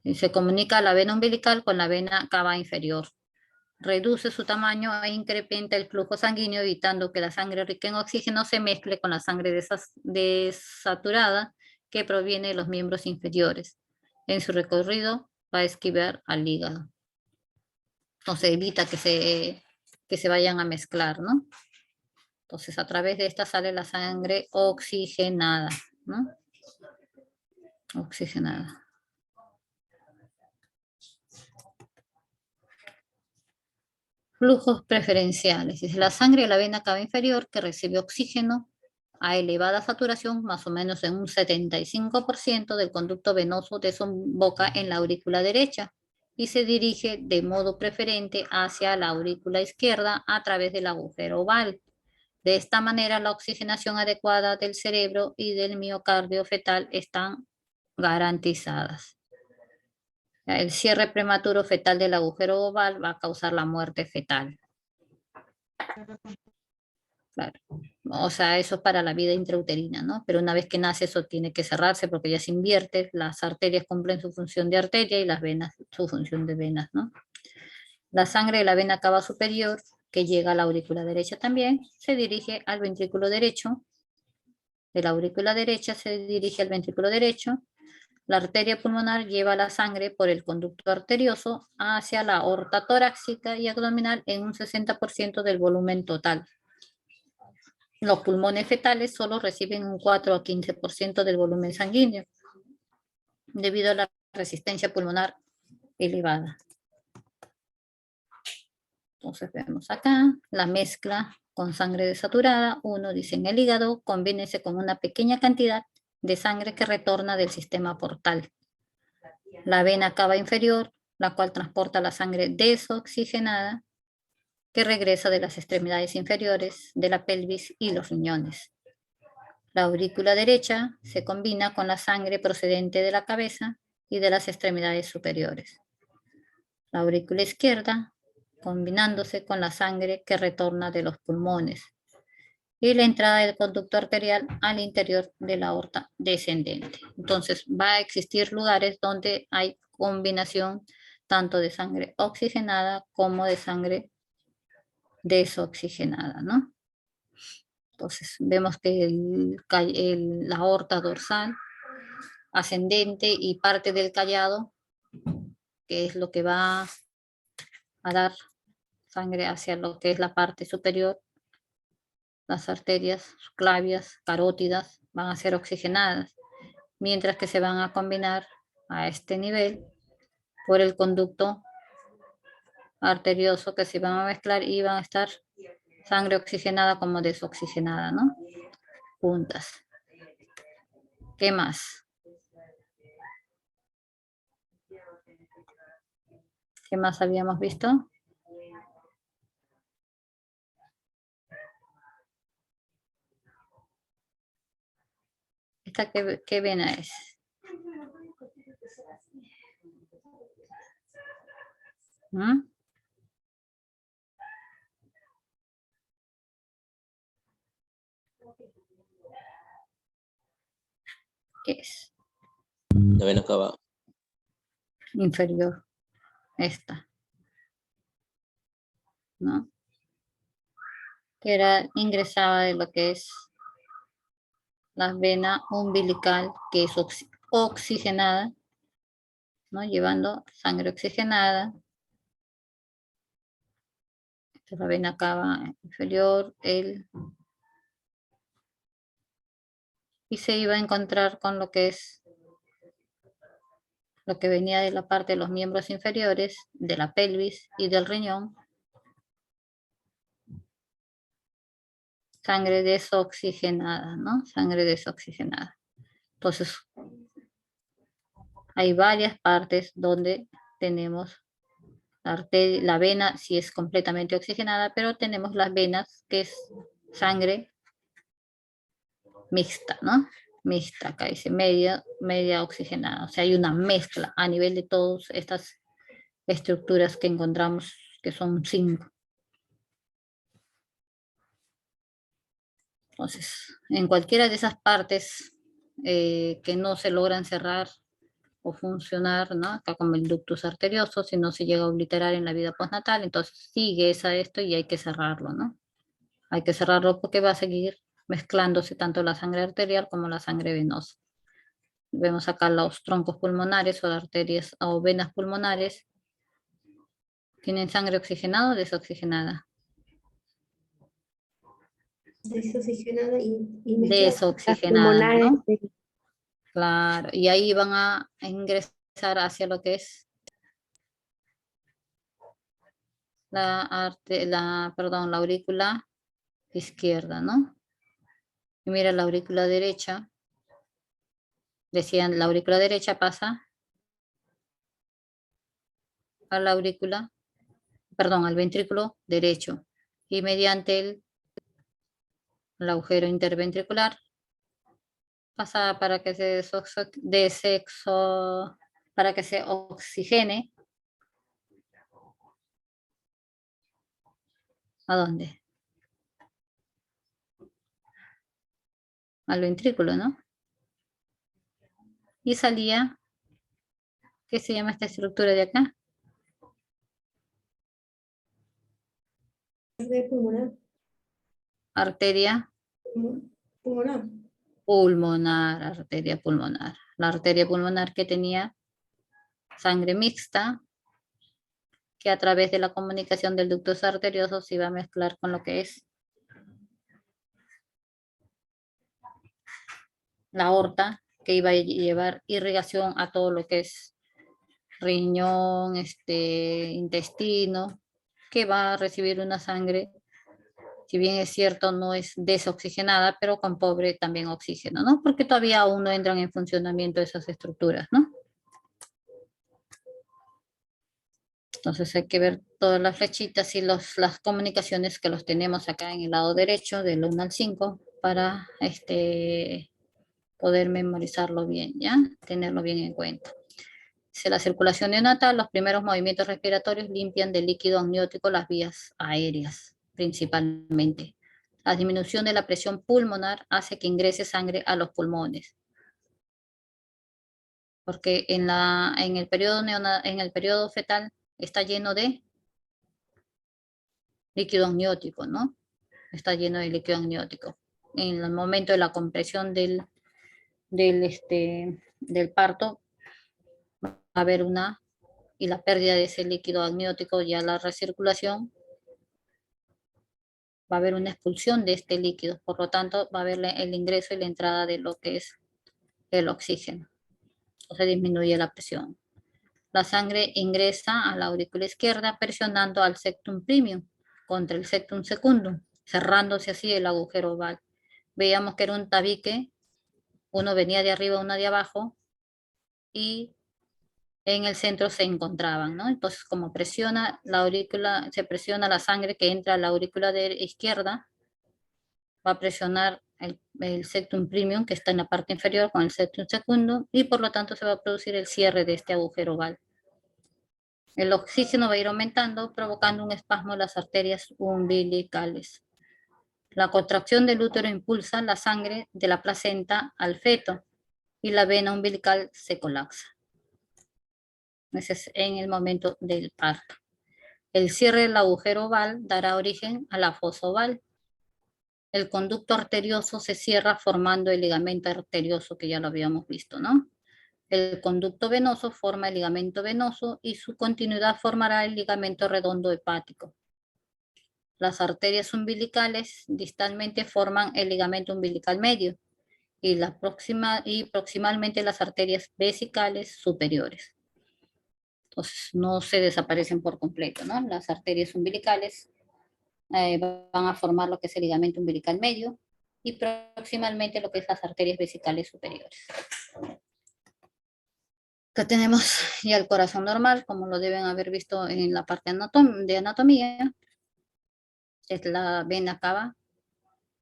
Y se comunica la vena umbilical con la vena cava inferior. Reduce su tamaño e incrementa el flujo sanguíneo, evitando que la sangre rica en oxígeno se mezcle con la sangre desaturada que proviene de los miembros inferiores. En su recorrido va a esquivar al hígado. Entonces evita que se vayan a mezclar, ¿no? Entonces a través de esta sale la sangre oxigenada, ¿no? Oxigenada. Flujos preferenciales. Es la sangre de la vena cava inferior que recibe oxígeno a elevada saturación, más o menos en un 75% del conducto venoso desemboca en la aurícula derecha y se dirige de modo preferente hacia la aurícula izquierda a través del agujero oval. De esta manera, la oxigenación adecuada del cerebro y del miocardio fetal están garantizadas. El cierre prematuro fetal del agujero oval va a causar la muerte fetal. Claro. O sea, eso es para la vida intrauterina, ¿no? Pero una vez que nace eso tiene que cerrarse porque ya se invierte, las arterias cumplen su función de arteria y las venas su función de venas, ¿no? La sangre de la vena cava superior, que llega a la aurícula derecha también, se dirige al ventrículo derecho. De la aurícula derecha se dirige al ventrículo derecho. La arteria pulmonar lleva la sangre por el conducto arterioso hacia la aorta torácica y abdominal en un 60% del volumen total. Los pulmones fetales solo reciben un 4 a 15% del volumen sanguíneo, debido a la resistencia pulmonar elevada. Entonces vemos acá la mezcla con sangre desaturada. Uno dice en el hígado, combínese con una pequeña cantidad de sangre que retorna del sistema portal. La vena cava inferior, la cual transporta la sangre desoxigenada que regresa de las extremidades inferiores, de la pelvis y los riñones. La aurícula derecha se combina con la sangre procedente de la cabeza y de las extremidades superiores. La aurícula izquierda combinándose con la sangre que retorna de los pulmones y la entrada del conducto arterial al interior de la aorta descendente. Entonces va a existir lugares donde hay combinación tanto de sangre oxigenada como de sangre desoxigenada, ¿no? Entonces vemos que la aorta dorsal ascendente y parte del callado, que es lo que va a dar sangre hacia lo que es la parte superior, las arterias clavias, carótidas, van a ser oxigenadas, mientras que se van a combinar a este nivel por el conducto arterioso que se van a mezclar y van a estar sangre oxigenada como desoxigenada, ¿no? Juntas. ¿Qué más? ¿Qué más habíamos visto? ¿Esta qué vena es? ¿Mm? ¿Qué es? La vena cava Inferior. Esta. ¿No? Que era ingresada de lo que es la vena umbilical, que es oxigenada, ¿no? Llevando sangre oxigenada. Esta es la vena cava inferior, y se iba a encontrar con lo que es lo que venía de la parte de los miembros inferiores, de la pelvis y del riñón. Sangre desoxigenada, ¿no? Sangre desoxigenada. Entonces, hay varias partes donde tenemos la vena, si es completamente oxigenada, pero tenemos las venas, que es sangre mixta, ¿no? Mixta, acá dice media oxigenada. O sea, hay una mezcla a nivel de todas estas estructuras que encontramos, que son 5. Entonces, en cualquiera de esas partes que no se logran cerrar o funcionar, ¿no? Acá como el ductus arterioso, si no se llega a obliterar en la vida postnatal, entonces sigue esto y hay que cerrarlo, ¿no? Hay que cerrarlo porque va a seguir mezclándose tanto la sangre arterial como la sangre venosa. Vemos acá los troncos pulmonares o arterias o venas pulmonares. ¿Tienen sangre oxigenada o desoxigenada? Desoxigenada y mezclada. Las Desoxigenada, pulmonares, ¿no? Claro, y ahí van a ingresar hacia lo que es la aurícula izquierda, ¿no? Y mira la aurícula derecha. Decían, la aurícula derecha pasa a la aurícula, perdón, al ventrículo derecho. Y mediante el agujero interventricular pasa para que para que se oxigene. ¿A dónde? Al ventrículo, ¿no? Y salía, ¿qué se llama esta estructura de acá? Arteria pulmonar. Arteria Pulmonar. pulmonar, arteria pulmonar. La arteria pulmonar que tenía sangre mixta, que a través de la comunicación del ducto arterioso se iba a mezclar con lo que es la aorta, que iba a llevar irrigación a todo lo que es riñón, intestino, que va a recibir una sangre, si bien es cierto, no es desoxigenada, pero con pobre también oxígeno, ¿no? Porque todavía aún no entran en funcionamiento esas estructuras, ¿no? Entonces hay que ver todas las flechitas y las comunicaciones que los tenemos acá en el lado derecho, del 1 al 5, para poder memorizarlo bien, ¿ya? Tenerlo bien en cuenta. Dice, la circulación neonatal, los primeros movimientos respiratorios limpian de líquido amniótico las vías aéreas, principalmente. La disminución de la presión pulmonar hace que ingrese sangre a los pulmones. Porque en el periodo fetal está lleno de líquido amniótico, ¿no? Está lleno de líquido amniótico. En el momento de la compresión del parto, va a haber y la pérdida de ese líquido amniótico, ya la recirculación, va a haber una expulsión de este líquido, por lo tanto va a haber el ingreso y la entrada de lo que es el oxígeno. Entonces disminuye la presión. La sangre ingresa a la aurícula izquierda presionando al septum primum contra el septum secundum, cerrándose así el agujero oval. Veíamos que era un tabique, uno venía de arriba, uno de abajo, y en el centro se encontraban, ¿no? Entonces, como presiona la aurícula, se presiona la sangre que entra a la aurícula izquierda, va a presionar el septum primum, que está en la parte inferior, con el septum secundum, y por lo tanto se va a producir el cierre de este agujero oval. El oxígeno va a ir aumentando, provocando un espasmo de las arterias umbilicales. La contracción del útero impulsa la sangre de la placenta al feto y la vena umbilical se colapsa. Ese es en el momento del parto. El cierre del agujero oval dará origen a la fosa oval. El conducto arterioso se cierra formando el ligamento arterioso, que ya lo habíamos visto, ¿no? El conducto venoso forma el ligamento venoso y su continuidad formará el ligamento redondo hepático. Las arterias umbilicales distalmente forman el ligamento umbilical medio y proximalmente las arterias vesicales superiores. Entonces no se desaparecen por completo, ¿no? Las arterias umbilicales van a formar lo que es el ligamento umbilical medio y proximalmente lo que es las arterias vesicales superiores. Acá tenemos ya el corazón normal, como lo deben haber visto en la parte de anatomía. Es la vena cava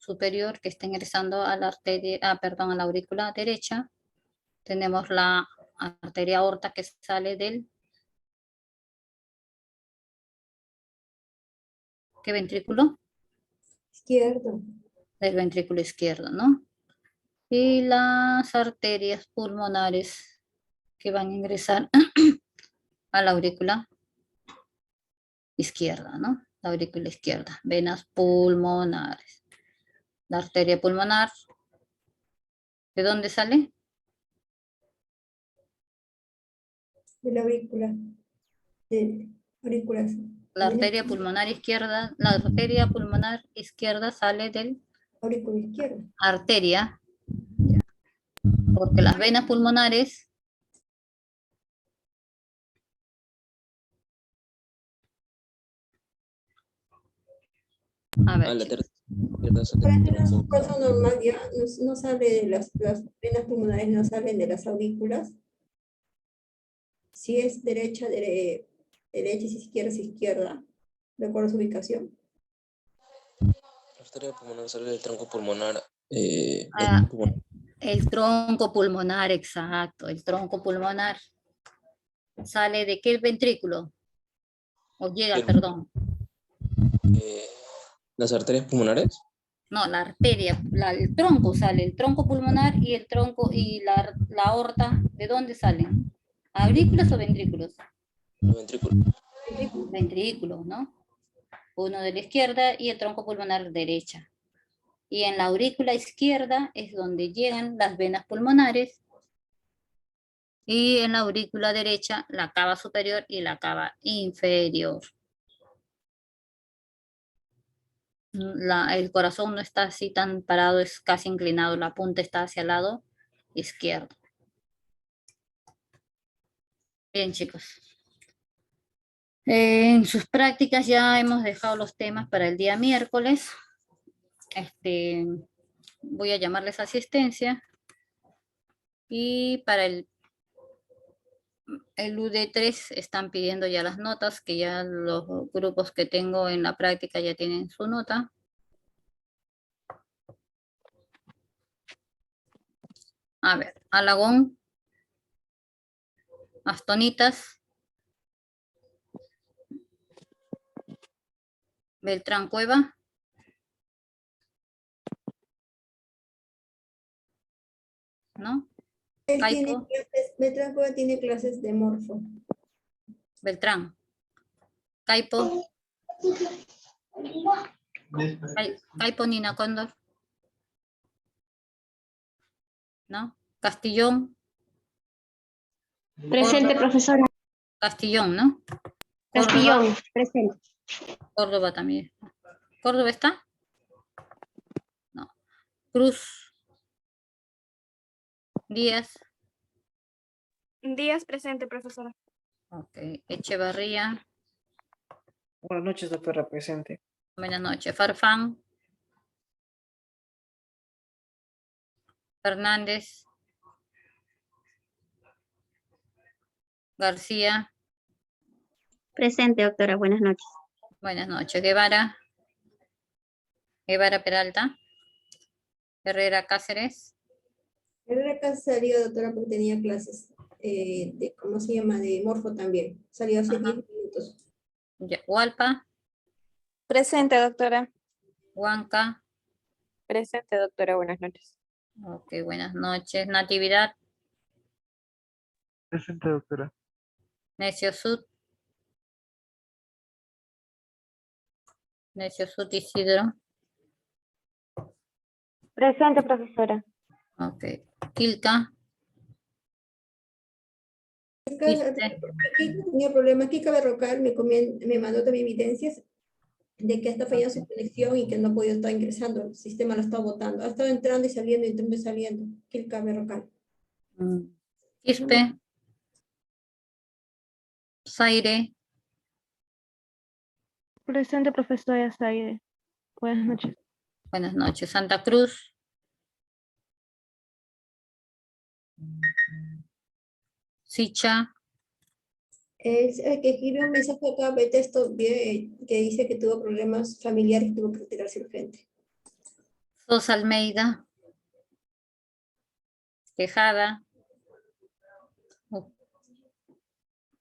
superior que está ingresando a la arteria, a la aurícula derecha. Tenemos la arteria aorta que sale del ¿qué ventrículo? Izquierdo. Del ventrículo izquierdo, ¿no? Y las arterias pulmonares que van a ingresar a la aurícula izquierda, ¿no? La aurícula izquierda, venas pulmonares. La arteria pulmonar, ¿de dónde sale? De la aurícula. De aurículas. La arteria pulmonar izquierda, la arteria pulmonar izquierda sale del Aurícula izquierda. arteria, porque las venas pulmonares a ver, la chicos, izquierda sale Pero del en su tronco. caso normal ya no sale de las venas pulmonares, no salen de las aurículas. Si es derecha, derecha, y si izquierda, es izquierda, de acuerdo a su ubicación. La arteria pulmonar sale del tronco pulmonar. Ah, pulmonar. el tronco pulmonar, exacto, el tronco pulmonar sale de qué ventrículo, o llega, perdón, Las arterias pulmonares. no, la arteria, el tronco sale, el tronco pulmonar y el tronco y la aorta, ¿de dónde salen? ¿Aurículas o ventrículos? Los ventrículos. Ventrículos, ¿no? Uno de la izquierda y el tronco pulmonar derecha. Y en la aurícula izquierda es donde llegan las venas pulmonares y en la aurícula derecha la cava superior y la cava inferior. El corazón no está así tan parado, es casi inclinado, la punta está hacia el lado izquierdo. Bien, chicos. En sus prácticas ya hemos dejado los temas para el día miércoles. Voy a llamarles asistencia. Y para el UD3 están pidiendo ya las notas, que ya los grupos que tengo en la práctica ya tienen su nota. A ver, Alagón, Astonitas, Beltrán Cueva, ¿no? Caipo, Beltrán Cueva tiene clases de morfo. Beltrán, Caipo, Caipo Nina Cóndor, ¿no? Castillón. Presente, Córdoba, profesora. Castillón, ¿no? Castillón, presente. Córdoba también. ¿Córdoba está? No. Cruz. Díaz. Díaz, presente, profesora. Ok. Echevarría. Buenas noches, doctora, presente. Buenas noches. Farfán. Fernández. García. Presente, doctora. Buenas noches. Buenas noches. Guevara. Guevara Peralta. Herrera Cáceres. Herrera Cáceres salió, doctora, porque tenía clases de, ¿cómo se llama? De morfo también. Salió hace 10 minutos. Hualpa. Presente, doctora. Huanca. Presente, doctora. Buenas noches. Ok, buenas noches. Natividad. Presente, doctora. Necio Sud. Necio Sud Isidro. Presente, profesora. Ok. Quilca. Aquí tenía problemas. Kika Berrocal me mandó también evidencias de que está fallando su conexión y que no ha podido estar ingresando. El sistema lo está botando. Ha estado entrando y saliendo, entrando y saliendo. Kika Berrocal. Quispe. Zaire. Presente, profesora Zaire. Buenas noches. Buenas noches. Santa Cruz. Sicha. Que escribió un mensaje acá de texto que dice que tuvo problemas familiares y tuvo que retirarse urgente. Sosa Almeida. Tejada.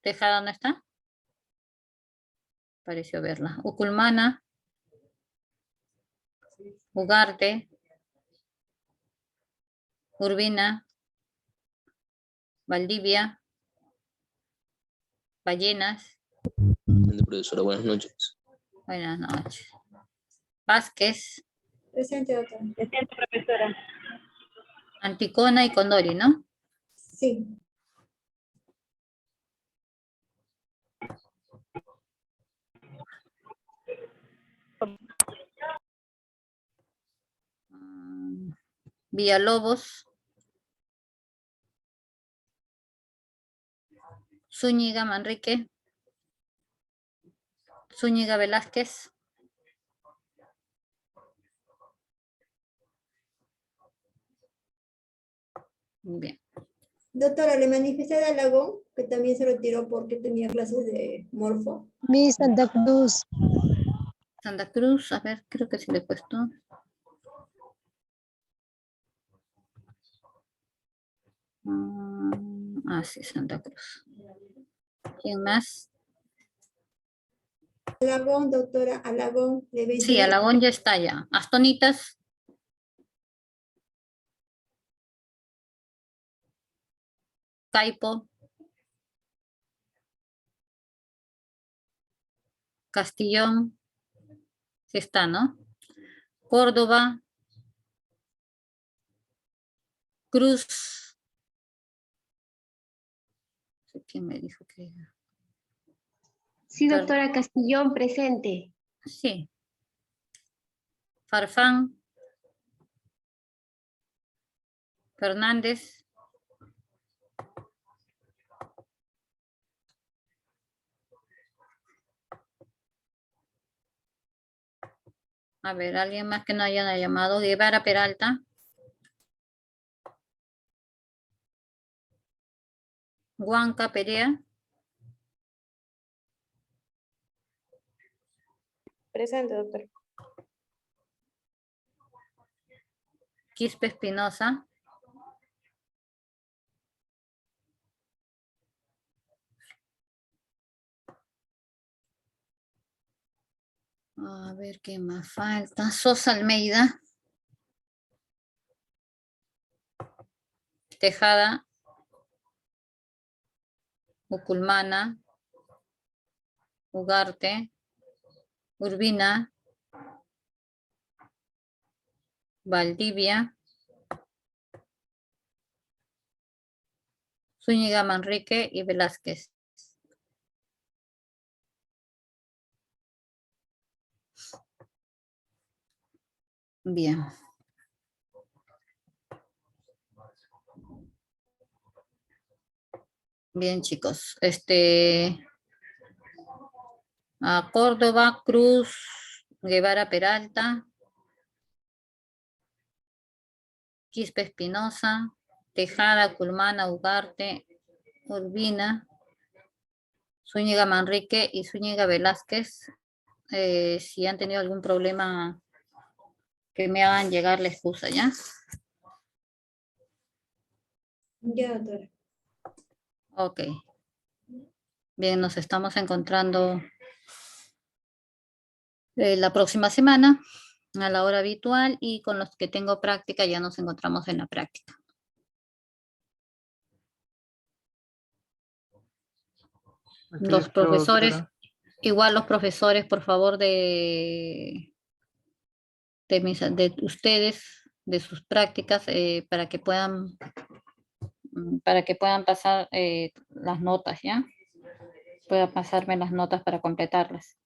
Tejada, ¿no está? Pareció verla. Uculmana. Ugarte. Urbina. Valdivia. Ballenas. Profesora, buenas noches. Buenas noches. Vázquez. Presente, doctora. Presente, profesora. Anticona y Condori, ¿no? Sí. Villalobos. Zúñiga Manrique. Zúñiga Velázquez. Bien. Doctora, le manifesté a Alagón que también se retiró porque tenía clases de morfo. Mi Santa Cruz. Santa Cruz, a ver, creo que sí le he puesto. Sí, Santa Cruz. ¿Quién más? Alagón, doctora, Alagón de 20. Sí, Alagón ya está ya. Astonitas. Caipo. Castellón. Sí está, ¿no? Córdoba. Cruz. ¿Quién me dijo que? Sí, doctora Castellón, presente. Sí. Farfán. Fernández. A ver, alguien más que no haya llamado. Guevara Peralta. Huanca Perea. Presente, doctora. Quispe Espinosa. A ver qué más falta. Sosa Almeida. Tejada. Uculmana. Ugarte. Urbina. Valdivia. Zúñiga Manrique y Velázquez. Bien. Bien, chicos. A Córdoba, Cruz, Guevara Peralta, Quispe Espinosa, Tejada, Culmana, Ugarte, Urbina, Zúñiga Manrique y Zúñiga Velázquez. Si han tenido algún problema, que me hagan llegar la excusa, ¿ya? Ya, doctora. Ok. Bien, nos estamos encontrando la próxima semana a la hora habitual y con los que tengo práctica ya nos encontramos en la práctica. Los profesores, igual los profesores, por favor, de ustedes, de sus prácticas, para que puedan pasar las notas, ¿ya? Pueda pasarme las notas para completarlas.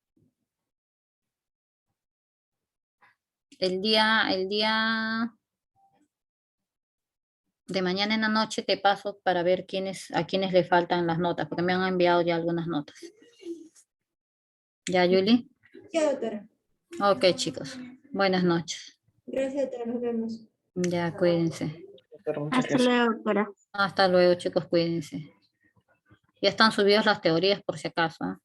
El día de mañana en la noche te paso para ver a quiénes le faltan las notas, porque me han enviado ya algunas notas. ¿Ya, Yuli? Ya, doctora. Ok, chicos. Buenas noches. Gracias, doctora. Nos vemos. Ya, cuídense. Doctora, muchas Hasta gracias. luego, doctora. Hasta luego, chicos, cuídense. Ya están subidas las teorías por si acaso, ¿eh?